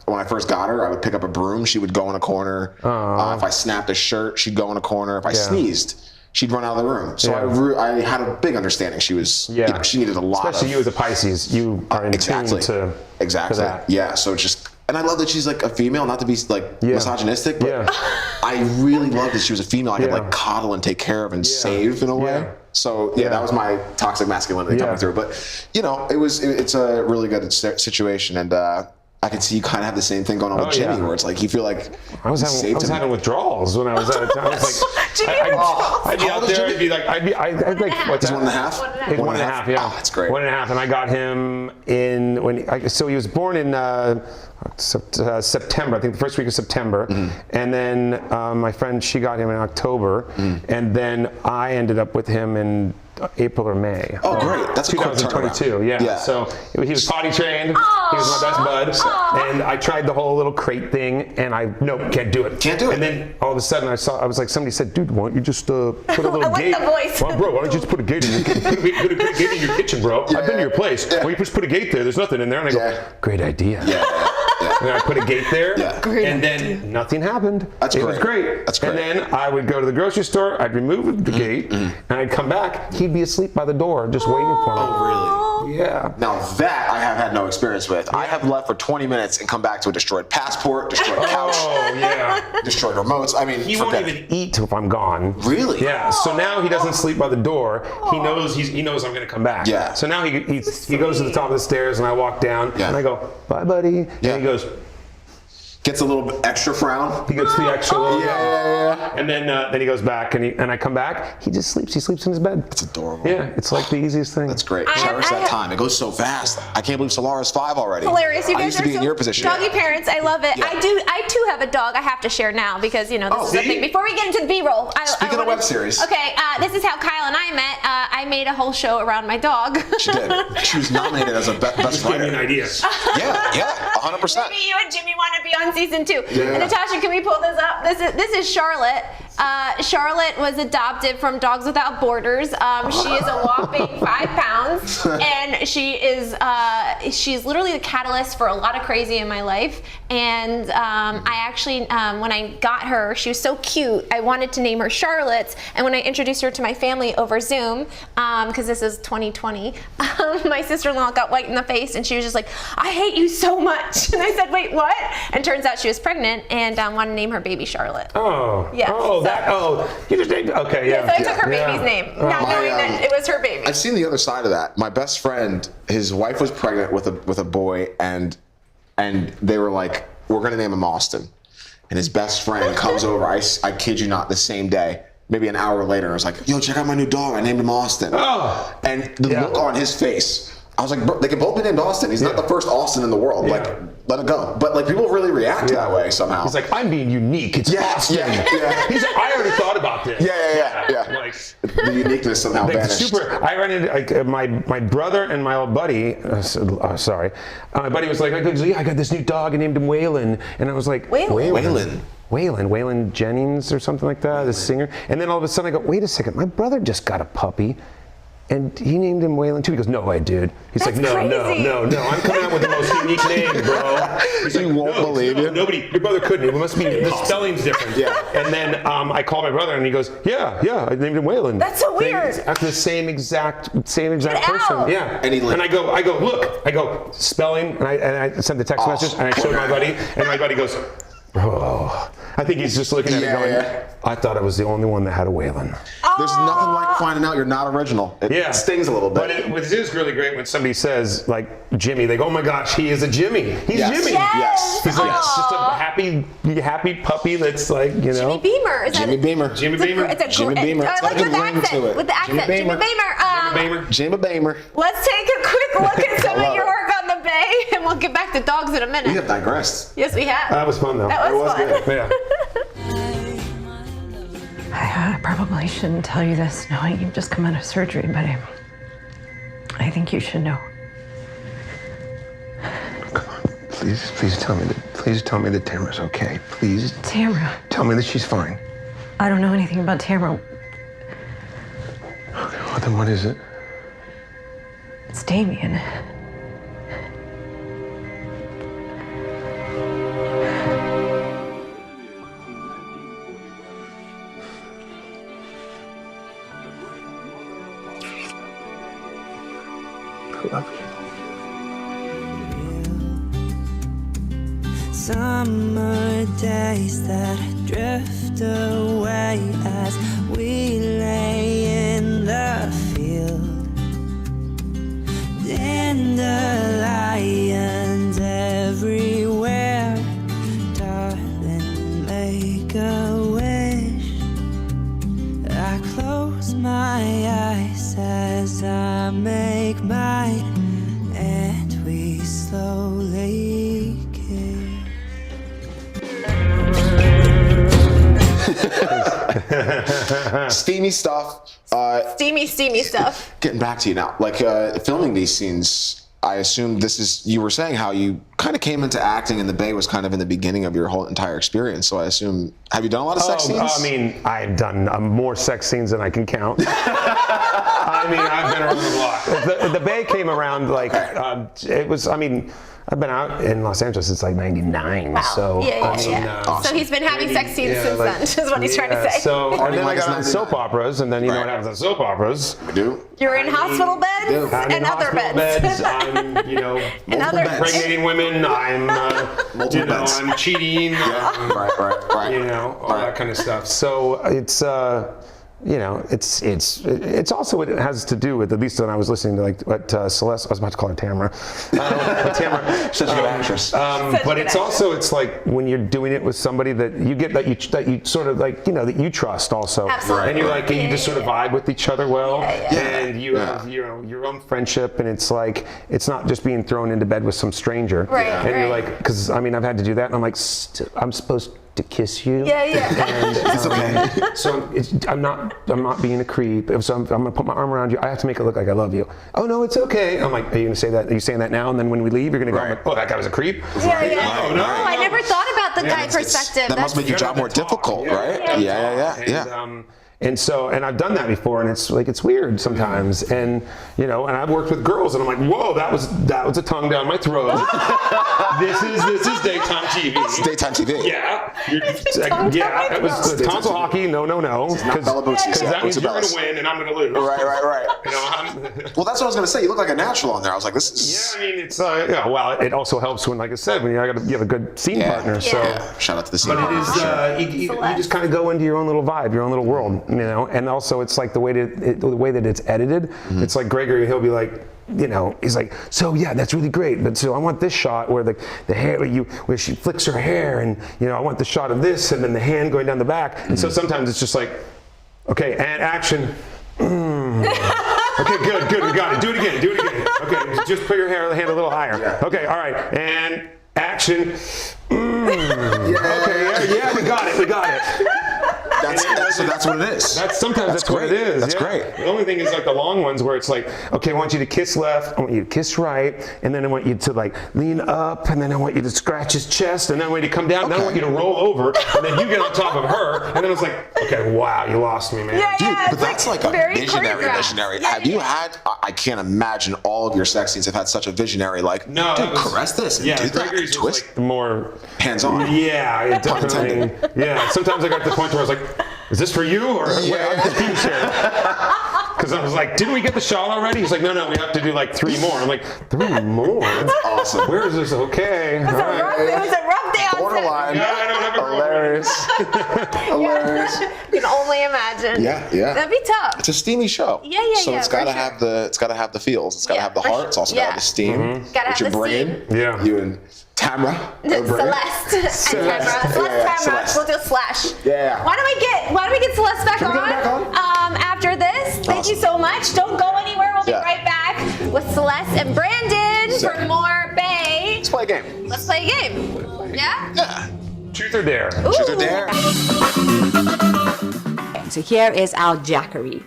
when I first got her, I would pick up a broom. She would go in a corner. If I snapped a shirt, she'd go in a corner. If I sneezed, she'd run out of the room. So I had a big understanding. She was, you know, she needed a lot. Especially you as a Pisces, you are in tune to that. Yeah. So just, and I love that she's like a female, not to be like misogynistic, but I really love that she was a female I could like coddle and take care of and save in a way. So that was my toxic masculinity coming through. But you know, it's a really good situation, and I could see you kind of have the same thing going on with Jimmy, where it's like you feel like I was having withdrawals when I was out of town. I was like, I'd be out there. I'd be like, I'd like, what's that? 1.5. He's 1.5. Yeah, oh, that's great. 1.5, and I got him in so he was born in September. I think the first week of September, and then my friend, she got him in October, and then I ended up with him in April or May. Oh, great! That's a quick 2022. Yeah. So he was potty trained. He was my best bud, and I tried the whole little crate thing, and can't do it. Can't do it. And then all of a sudden, I was like, somebody said, "Dude, why don't you just put a little I gate?" like the voice. Well, bro, why don't you just put a gate in your put a gate in your kitchen, bro? I've been to your place. Why don't you just put a gate there? There's nothing in there. And I go, great idea. And I put a gate there, and then nothing happened. It was great. That's great. And then I would go to the grocery store, I'd remove the gate, and I'd come back. He'd be asleep by the door, just waiting for me. Oh, really? Yeah. Now that I have had no experience with. I have left for 20 minutes and come back to a destroyed passport, destroyed couch, destroyed remotes. I mean, he won't even eat if I'm gone. Really? Yeah. So now he doesn't sleep by the door. He knows I'm going to come back. Yeah. So now he goes to the top of the stairs, and I walk down, and I go, bye, buddy. And he goes. Gets a little bit extra frown. He gets the extra little. Yeah. And then he goes back, and I come back. He just sleeps. He sleeps in his bed. It's adorable. Yeah, it's like the easiest thing. That's great. Cherish that time. It goes so fast. I can't believe Solara's 5 already. Hilarious. You I guys used to are be in your position. Doggy parents. I love it. Yeah. I too have a dog. I have to share now because this is the thing. Before we get into the B-roll, Speaking of web series. Okay, this is how Kyle and I met. I made a whole show around my dog. She did. She was nominated as a best writer. Give me an idea. Yeah, 100%. Maybe you and Jimmy want to be on season 2. Yeah. Natasha, can we pull this up? This is Charlotte. Charlotte was adopted from Dogs Without Borders. She is a whopping 5 pounds, and she's literally the catalyst for a lot of crazy in my life. And I actually, when I got her, she was so cute. I wanted to name her Charlotte, and when I introduced her to my family over Zoom, because this is 2020, my sister-in-law got white in the face, and she was just like, "I hate you so much." And I said, "Wait, what?" And turns out she was pregnant and wanted to name her baby Charlotte. Oh. Yeah. You just named. Okay. Yeah. So I took her baby's name, not knowing that it was her baby. I've seen the other side of that. My best friend, his wife was pregnant with a boy, and they were like, "We're gonna name him Austin." And his best friend comes over. I kid you not, the same day, maybe an hour later, I was like, "Yo, check out my new dog. I named him Austin." Oh. And the look on his face, I was like, "Bro, they can both be named Austin. He's not the first Austin in the world. Like, let it go." But like, people really react that way somehow. He's like, "I'm being unique. It's Austin." Yeah. He's like, "I already thought about this." Yeah. Like, the uniqueness somehow vanished. I ran into my brother and my old buddy. My buddy was like, I got this new dog. I named him Waylon, and I was like, Waylon Jennings or something like that, the singer. And then all of a sudden I go, wait a second, my brother just got a puppy. And he named him Waylon too. He goes, "No way, dude." He's like, "No. I'm coming out with the most unique name, bro." He's like, "You won't believe it." Nobody, your brother couldn't. It must be the spelling's different. Yeah. And then I called my brother, and he goes, "Yeah, I named him Waylon." That's so weird. After the same exact person. Out. Yeah. And I go, look. I go spelling, and I sent the text message, and I showed my buddy, and my buddy goes, "Oh." I think he's just looking at it going, I thought I was the only one that had a Waylon. There's nothing like finding out you're not original. It stings a little bit. But it is really great when somebody says, like, Jimmy, they go, "Oh my gosh, he is a Jimmy. He's Jimmy." Yes. He's like, it's just a happy puppy that's like, Jimmy Beamer. Jimmy Beamer. Jimmy Beamer. Jimmy Beamer. I like with the accent. With the accent. Jimmy Beamer. Jimmy Beamer. Let's take a quick look at some of your work on the Bay, and we'll get back to dogs in a minute. We have digressed. Yes, we have. That was fun, though. That was fun. good. Yeah. I probably shouldn't tell you this knowing you've just come out of surgery, but I think you should know. Come on, please tell me that Tamara's okay. Please. Tamara. Tell me that she's fine. I don't know anything about Tamara. Okay, well then what is it? It's Damien. summer days that drift away as we lay in the field. Dandelions everywhere, darling, make a wish. I close my eyes as I make mine, and we slowly kiss. Steamy stuff. Steamy stuff. Getting back to you now, like filming these scenes, I assume this is, you were saying how you kind of came into acting and the Bay was kind of in the beginning of your whole entire experience. So I assume, have you done a lot of sex scenes? I mean, I've done more sex scenes than I can count. I mean, I've been around the block. The Bay came around like, it was, I mean, I've been out in Los Angeles since like '99. Wow. So, Awesome. So he's been having sex scenes since then, is what he's trying to say. So, and then I got on 99. soap operas, and then you know what happens on soap operas. We do. You're in hospital beds I'm and in other hospital beds. I'm, you know, And other impregnating women. I'm, you know, beds. I'm cheating. Right. You know, all that kind of stuff. So it's, you know, it's also, it has to do with, at least when I was listening to like what Celeste, I was about to call her Tamara. Tamara, such a good actress. But it's also, it's like when you're doing it with somebody that you get, that you sort of like, you know, that you trust also. Absolutely. And you're like, and you just sort of vibe with each other well. And you Yeah. have, you know, your own friendship, and it's like, it's not just being thrown into bed with some stranger. Right, And you're right. like, because I mean, I've had to do that, and I'm like, I'm supposed to kiss you. Yeah. It's okay. So I'm not being a creep. So I'm gonna put my arm around you. I have to make it look like I love you. Oh no, it's okay. I'm like, are you gonna say that? Are you saying that now? And then when we leave, you're gonna go, I'm like, oh, that guy was a creep. Yeah. Oh, no. I never thought about the guy perspective. That must make your job more difficult, right? Yeah. And I've done that before, and it's like, it's weird sometimes. And you know, and I've worked with girls, and I'm like, whoa, that was a tongue down my throat. This is daytime TV. It's daytime TV. Yeah. It was the tonsil hockey. No. Because Bella Bootsy. that means you're gonna win and I'm gonna lose. Right. You know, Well, that's what I was gonna say. You look like a natural on there. I was like, this is. I mean, it's well, it also helps when, like I said, when you have a good scene partner. So. Shout out to the scene. But it is, you just kind of go into your own little vibe, your own little world, you know. And also, it's like the way that it's edited. It's like Gregory, he'll be like, you know, he's like, so yeah, that's really great, but so I want this shot where the hair, where she flicks her hair, and you know, I want the shot of this, and then the hand going down the back. And so sometimes it's just like, okay, and action. Okay, good, we got it. Do it again. Okay, just put your hand a little higher. Okay, all right, and action. Okay, yeah, we got it. That's what it is. Sometimes that's what it is. That's great. The only thing is like the long ones where it's like, okay, I want you to kiss left, I want you to kiss right, and then I want you to like lean up, and then I want you to scratch his chest, and then I want you to come down, and then I want you to roll over, and then you get on top of her, and then it's like, okay, wow, you lost me, man. Dude, but that's like a visionary. choreographed. Have you had? I can't imagine all of your sex scenes have had such a visionary, like, No, dude, caress this and do that, Gregory's and twist. like the more Hands-on. Yeah, it definitely. Yeah, sometimes I got to the point where I was like, is this for you or what? I'm confused here. Because I was like, didn't we get the shot already? He's like, no, we have to do like 3 more. I'm like, 3 more? That's awesome. Where is this? Okay. It was a rough day on Borderline. Yeah, I don't have a Hilarious. Hilarious. You can only imagine. Yeah. That'd be tough. It's a steamy show. Yeah, So it's gotta for have the feels. It's gotta have the for heart. sure. It's also gotta have the steam. Gotta What have you're the bringing. steam. Yeah. You and Tamara. Celeste and Tamara. Celeste. We'll do a slash. Yeah. Why don't we get Celeste back Can we on? get her back on? After this, thank you so much. Don't go anywhere. We'll be right back with Celeste and Brandon for more Bay. Let's play a game. Let's play a game. Yeah? Yeah. Truth or dare? Truth or dare? So here is our Jackery.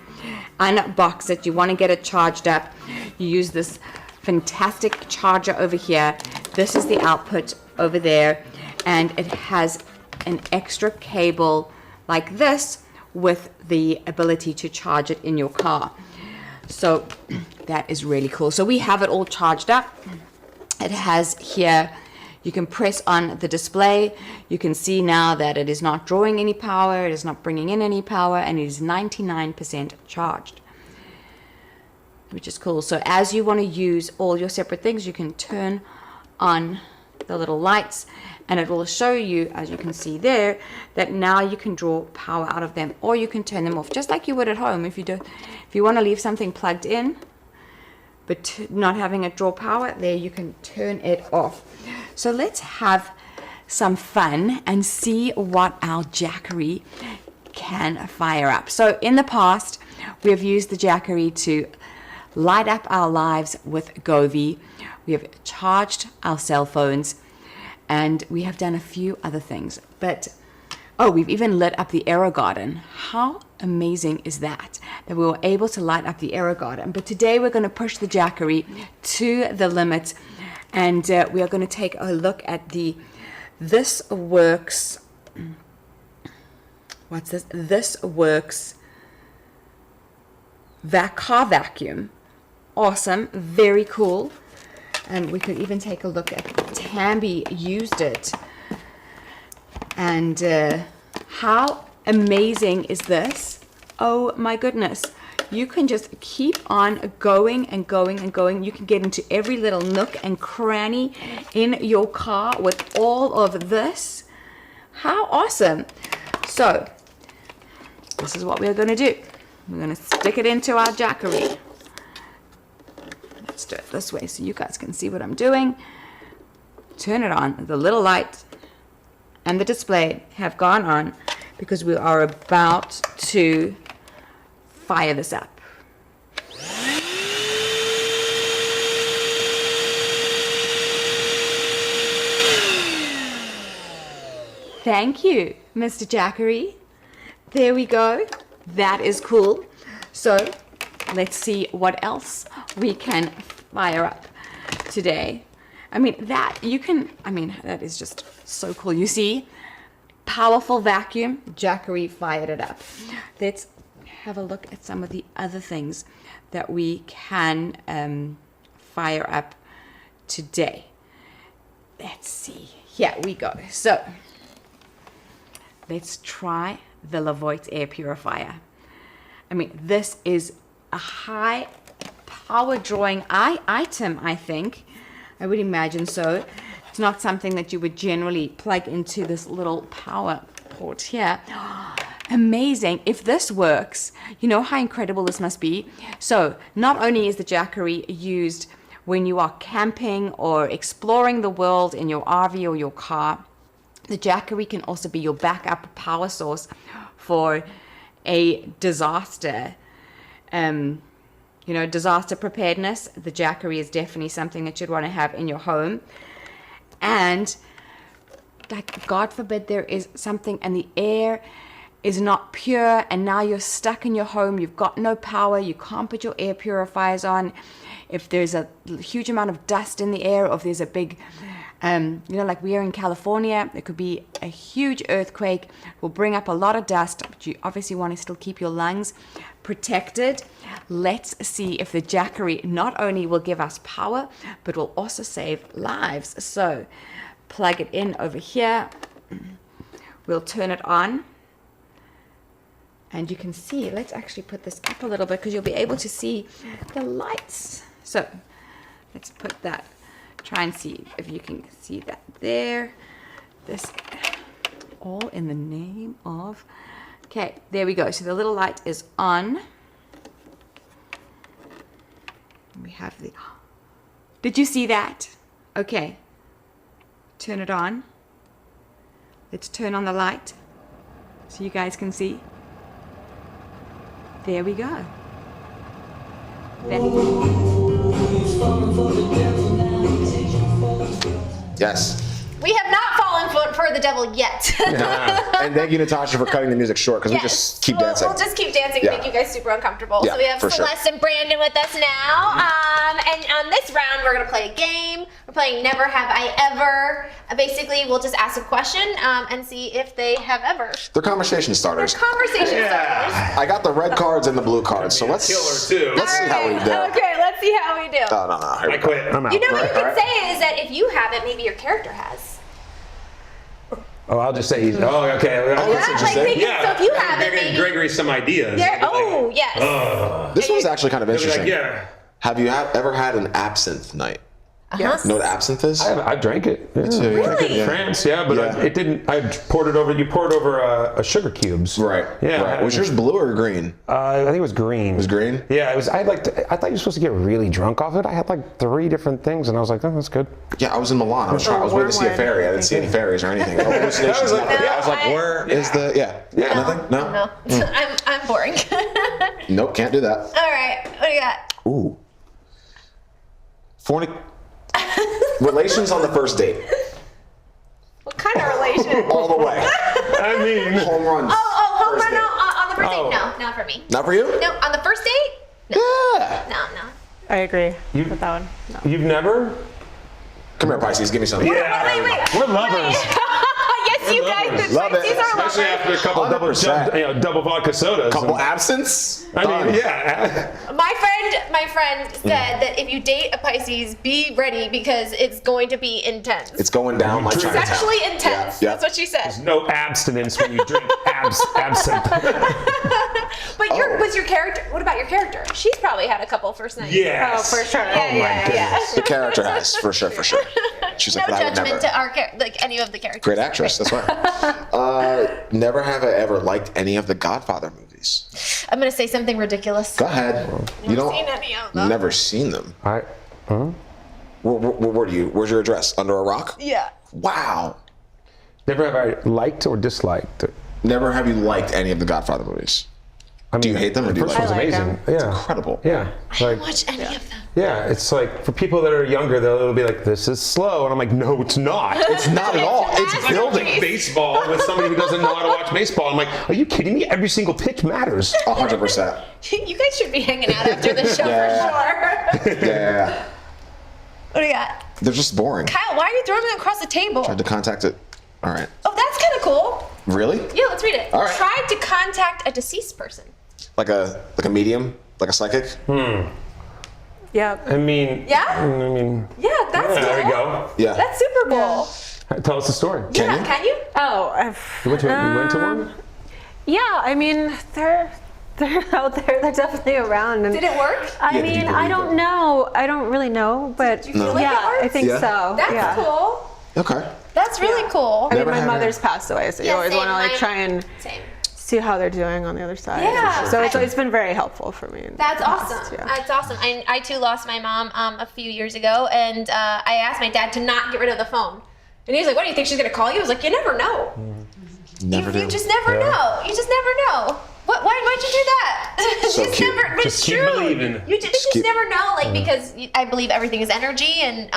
Unbox it. You want to get it charged up. You use this fantastic charger over here. This is the output over there, and it has an extra cable like this with the ability to charge it in your car. So that is really cool. So we have it all charged up. It has here, you can press on the display. You can see now that it is not drawing any power, it is not bringing in any power, and it is 99% charged, which is cool. So as you want to use all your separate things, you can turn on the little lights, and it will show you, as you can see there, that now you can draw power out of them, or you can turn them off, just like you would at home. If you want to leave something plugged in, but not having it draw power, there you can turn it off. So let's have some fun and see what our Jackery can fire up. So in the past, we have used the Jackery to light up our lives with Govee. We have charged our cell phones, and we have done a few other things. But, oh, we've even lit up the AeroGarden. How amazing is that we were able to light up the AeroGarden? But today we're going to push the Jackery to the limit, and we are going to take a look at the This Works. What's this? This Works car vacuum. Awesome, very cool. And we could even take a look at Tambi used it. And how amazing is this? Oh my goodness. You can just keep on going and going and going. You can get into every little nook and cranny in your car with all of this. How awesome. So, this is what we're going to do. We're going to stick it into our Jackery. Let's do it this way so you guys can see what I'm doing. Turn it on. The little light and the display have gone on because we are about to fire this up. Thank you, Mr. Jackery. There we go. That is cool. So let's see what else we can fire up today. I mean, that is just so cool. You see, powerful vacuum, Jackery fired it up. Let's have a look at some of the other things that we can fire up today. Let's see. Here we go. So let's try the Levoit air purifier. I mean, this is a high power drawing item, I think. I would imagine so. It's not something that you would generally plug into this little power port here. Amazing. If this works, you know how incredible this must be. So not only is the Jackery used when you are camping or exploring the world in your RV or your car, the Jackery can also be your backup power source for a disaster. Disaster preparedness. The Jackery is definitely something that you'd want to have in your home. And like, God forbid there is something and the air is not pure and now you're stuck in your home, you've got no power, you can't put your air purifiers on. If there's a huge amount of dust in the air, or if there's a big like we are in California, there could be a huge earthquake. It will bring up a lot of dust, but you obviously want to still keep your lungs protected. Let's see if the Jackery not only will give us power, but will also save lives. So plug it in over here. We'll turn it on. And you can see, let's actually put this up a little bit because you'll be able to see the lights. So let's put that. Try and see if you can see that there. This all in the name of... Okay, there we go. So the little light is on. We have the... Did you see that? Okay. Turn it on. Let's turn on the light so you guys can see. There we go. Yes. We have not fallen for the devil yet. And thank you, Natasha, for cutting the music short because we just keep dancing. We'll just keep dancing and make you guys super uncomfortable. Yeah, so we have for Celeste sure. and Brandon with us now. And on this round, we're going to play a game. We're playing Never Have I Ever. Basically, we'll just ask a question and see if they have ever. They're conversation starters. Conversation starters. I got the red cards and the blue cards, so let's see how we do. Okay, let's see how we do. Oh, no. I quit. I'm out. You know what you can say is that if you have it, maybe your character has. Oh, I'll just say he's. Oh, okay. That's interesting. So if you have it, maybe. Gregory some ideas. Yes. This one's actually kind of interesting. Yeah. Have you ever had an absinthe night? Know what absinthe is? I drank it. Yeah. too, yeah. Drank it in Yeah. France, yeah, but Yeah. it didn't. I poured it over. You poured over a sugar cubes. Right. Yeah. Right. Was yours blue or green? I think it was green. It was green? Yeah, it was. I thought you were supposed to get really drunk off it. I had like 3 different things, and I was like, oh, that's good. Yeah, I was in Milan. I was waiting to see a ferry. I didn't see any ferries or anything. No hallucinations. like- nothing. No, I was like, where is the? Yeah. Nothing. No. No, I'm boring. Nope. Can't do that. All right, what do you got? Ooh. Relations on the first date. What kind of relation? All the way. I mean, Home runs. Home First run date. on the first Oh. date? No, not for me. Not for you? No, on the first date? Yeah. No. I agree with that one. No. you've never? Come here, Pisces. Give me some. Yeah. Wait. We're lovers. Yes, you guys. Love it. These are Especially lovers. after a couple double, 100%. double vodka sodas. Couple absinthes. I mean, Done. yeah. My friend said that if you date a Pisces, be ready because it's going to be intense. It's going down like Chinatown. Sexually intense. Yeah. That's what she said. No abstinence when you drink absinthe. But was your character? What about your character? She's probably had a couple first nights. Yes. For sure. Yeah. The character has, for sure. She's No like, but I would judgment never. to our like any of the characters. Great actress, that's right. Never have I ever liked any of the Godfather movies. I'm gonna say something ridiculous. Go ahead. You don't. Seen any of them? Never seen them. Huh? Where do you? Where's your address? Under a rock? Yeah. Wow. Never have I liked or disliked. Never have you liked any of the Godfather movies? I mean, Do you hate them or do you the like first them? one's I like amazing. them. Yeah. Incredible. Yeah. I don't watch any of them. Yeah, it's like for people that are younger, they'll be like, "This is slow," and I'm like, "No, it's not. It's not at all. It's It's building. baseball with somebody who doesn't know how to watch baseball." I'm like, "Are you kidding me? Every single pitch matters." 100%. You guys should be hanging out after the show Yeah. for sure. Yeah. What do you got? They're just boring. Kyle, why are you throwing them across the table? Tried to contact it. All right. Oh, that's kind of cool. Really? Yeah, let's read it. All right. Tried to contact a deceased person. Like a medium? Like a psychic? Yeah. I mean, Yeah? I mean, Yeah, that's cool. there we go. Yeah. That's super cool. Tell us the story. Yeah, can you? Oh, You went to one? yeah. I mean, they're out there. They're definitely around. And Did it work? I Yeah, did you mean, I believe don't it? know. I don't really know, but Do you feel like it yeah, worked? I think Yeah. so. That's yeah. cool. Okay. That's really cool. I mean, Never my had mother's passed away, so you Yeah, always same. want to like Mine- try and Same. see how they're doing on the other side. Yeah. So it's been very helpful for me. in That's the past, awesome. yeah. That's awesome. I too lost my mom a few years ago, and I asked my dad to not get rid of the phone. And he was like, "What do you think she's gonna call you?" I was like, "You never know. Never You do. just never know. You just never know." Why'd you do that? So You just cute. never, but Just it's keep true. believing. You just keep- never know, like because I believe everything is energy. And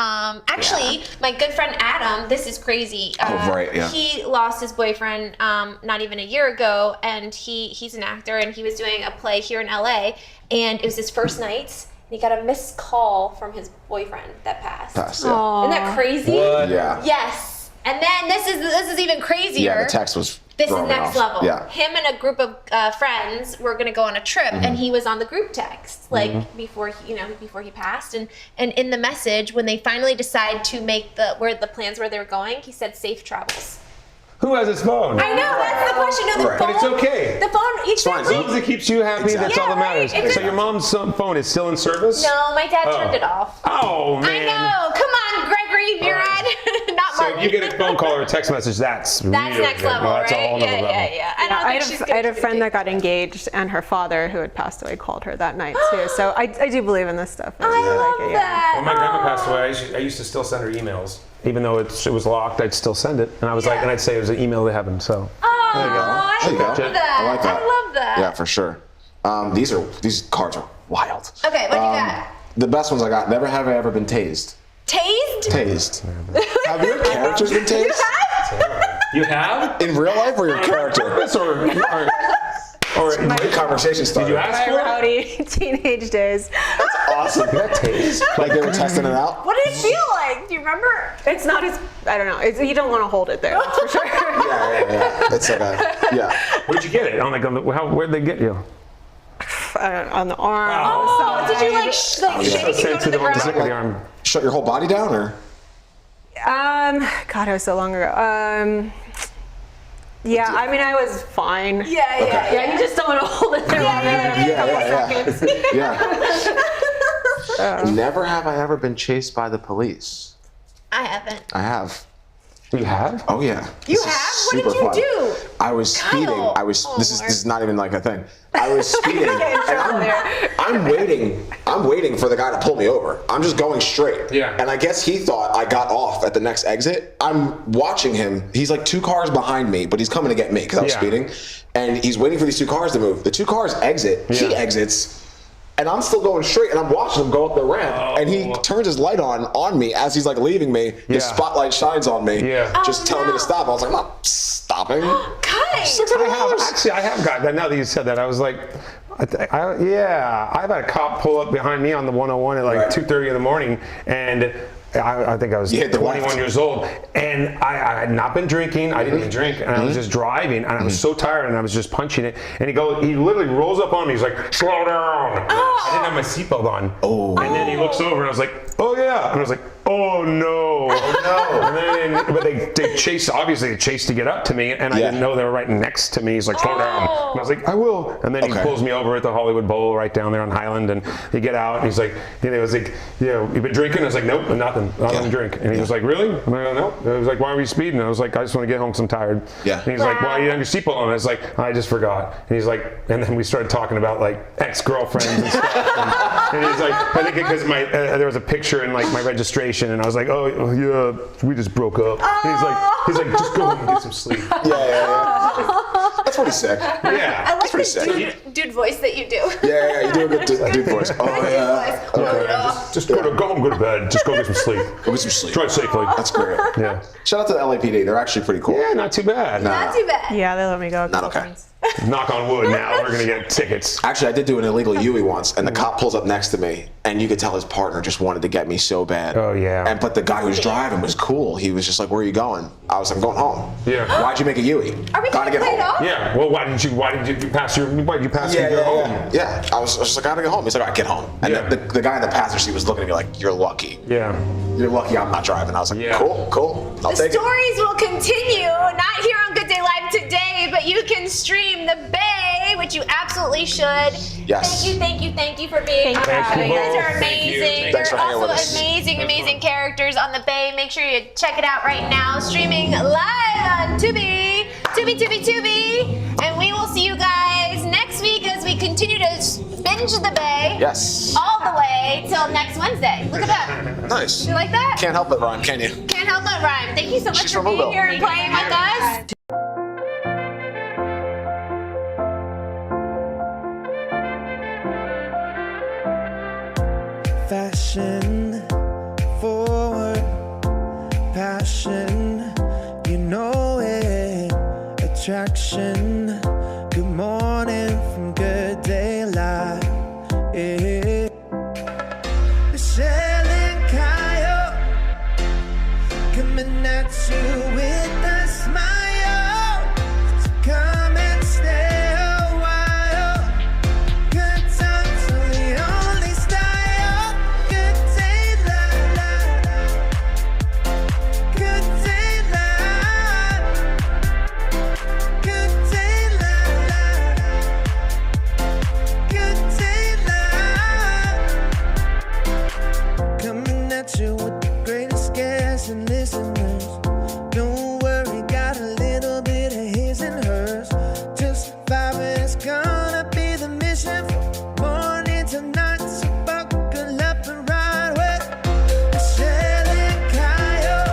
actually, my good friend Adam, this is crazy. Right, yeah. He lost his boyfriend not even a year ago, and he's an actor, and he was doing a play here in LA, and it was his first night. And he got a missed call from his boyfriend that passed. Pass, yeah. Isn't that crazy? Yeah. Yes. And then this is even crazier. Yeah, the text was This is throwing me next off. level. Yeah. Him and a group of friends were gonna go on a trip, and he was on the group text before he passed. And in the message, when they finally decide to make where the plans where they were going, he said safe travels. Who has his phone? I know that's the question. No, the Right. phone. But it's okay. The phone. fine. Exactly. As long as it keeps you happy, that's Exactly. all that Yeah, matters. right. So your mom's phone is still in service? No, my dad turned Oh. it off. Oh man. I know. Come on, Gregory, Murad. Not So Martin. if you get a phone call or a text message, that's That's really next good. level, That's right? a whole nother level. Yeah. I don't I think had, she's I had a gonna friend do that got engaged, and her father, who had passed away, called her that night too. So I do believe in this stuff. I love like it, yeah. that. When my grandma passed away, I used to still send her emails. Even though it was locked, I'd still send it. And I was like, and I'd say it was an email to heaven, so. Oh, There you go. I There you go. love that. I like that. I love that. Yeah, for sure. These cards are wild. Okay, what do you got? The best ones I got. Never have I ever been tased. Tased? Tased. Have your characters been tased? You have? In real life or your character? Or Great conversation starter. did you ask My for it? rowdy teenage days. Awesome. You got tased? Like they were testing it out? What did it feel like? Do you remember? It's not as I don't know. You don't want to hold it there. That's for sure. Yeah. It's like yeah. Where'd you get it? Where'd they get you? On the arm. Oh, did you like yeah. shake and go Sent to the back ground? of the arm. Shut your whole body down or? God, it was so long ago. Yeah, I mean, I was fine. Yeah. Yeah, you just don't want to hold it there longer than a couple seconds. Yeah. Never have I ever been chased by the police. I haven't. I have. You have? Oh yeah. You have? What did you do? I was speeding. Kyle. This is not even like a thing. I was speeding, and I'm waiting for the guy to pull me over. I'm just going straight. Yeah. And I guess he thought I got off at the next exit. I'm watching him. He's like 2 cars behind me, but he's coming to get me because I was speeding. And he's waiting for these 2 cars to move. The 2 cars exit. He exits. And I'm still going straight, and I'm watching him go up the ramp, and he turns his light on me as he's like leaving me. His spotlight shines on me, just telling me to stop. I was like, I'm not stopping. I have got that. Now that you said that, I was like, I've had a cop pull up behind me on the 101 at like 2:30 in the morning, and I think I was 21 years old, and I had not been drinking. I didn't even drink, and I was just driving, and I was so tired, and I was just punching it. And he literally rolls up on me. He's like, "Slow down!" I didn't have my seatbelt on. And then he looks over, and I was like, "Oh yeah," and I was like, "Oh no!" And then, but they chased. Obviously, they chased to get up to me, and I didn't know they were right next to me. He's like, "Slow down," and I was like, "I will." And then he pulls me over at the Hollywood Bowl right down there on Highland, and they get out, and he's like, "You been drinking?" I was like, "Nope, nothing. I don't drink." And he was like, "Really?" I'm like, "No." I was like, "Why were you speeding?" I was like, "I just want to get home because I'm tired." And he's like, "Why you didn't have your seatbelt on?" I was like, "I just forgot." And he's like, and then we started talking about like ex-girlfriends and stuff. And he's like, I think because there was a picture in like my registration, and I was like, "Oh yeah, we just broke up." And he's like, "Just go home and get some sleep." That's pretty sick. I like That's pretty the sick. dude voice that you do. Yeah, you do a good dude voice. Oh yeah. Okay, just go home, go to bed. Just go get some sleep. Go get some sleep. Drive safely. That's great. Yeah. Shout out to the LAPD. They're actually pretty cool. Yeah, not too bad. Not too bad. Yeah, they let me go. Not okay. Knock on wood. Now we're gonna get tickets. Actually, I did do an illegal Yui once, and the cop pulls up next to me, and you could tell his partner just wanted to get me so bad. Oh yeah. But the guy who was driving was cool. He was just like, "Where are you going?" I was like, "I'm going home." Yeah. Why'd you make a Yui? Are we Gotta get played home. off? Yeah. Well, why did you pass your home? Yeah. I was just like, "I gotta get home." He's like, "All right, get home." And the guy in the passenger seat was looking at me like, "You're lucky. Yeah. You're lucky I'm not driving." I was like, "Cool. I'll The take it." stories will continue, not here on Good Day Live today, but you can stream The Bay, which you absolutely should. Yes. Thank you for being on. Thank you You guys both. are Thank you. amazing. Thanks for You're hanging also with us. amazing characters on The Bay. Make sure you check it out right now, streaming live on Tubi. And we will see you guys next week as we continue to binge The Bay. Yes. All the way till next Wednesday. Look at that. Nice. You like that? Can't help it, rhyme, can you? Can't help but rhyme. Thank you so much She's for from being Louisville. here and playing with us. Fashion forward, passion, you know it. Attraction, good morning from Good Day Live. Yeah. Michelle and Kyle coming at you with a smile. So come and stay a while. Good times are the only style. Good day live. Good day live. Good day live. Good day live. Coming at you with the greatest guests and listeners. Don't worry, got a little bit of his and hers. Just vibing, it's gonna be the mission from morning till night. So buckle up and ride with Michelle and Kyle.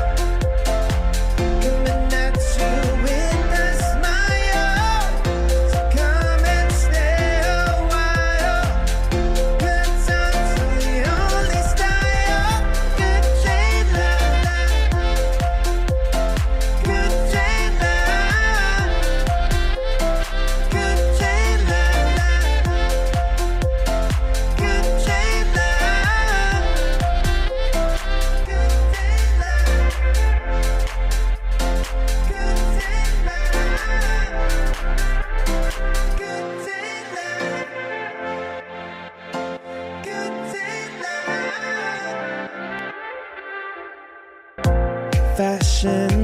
Coming at you with a smile. So come and stay a while. Good times are the only style. Good day live. Good day live. Good day live. Good day live. Good day live. Fashion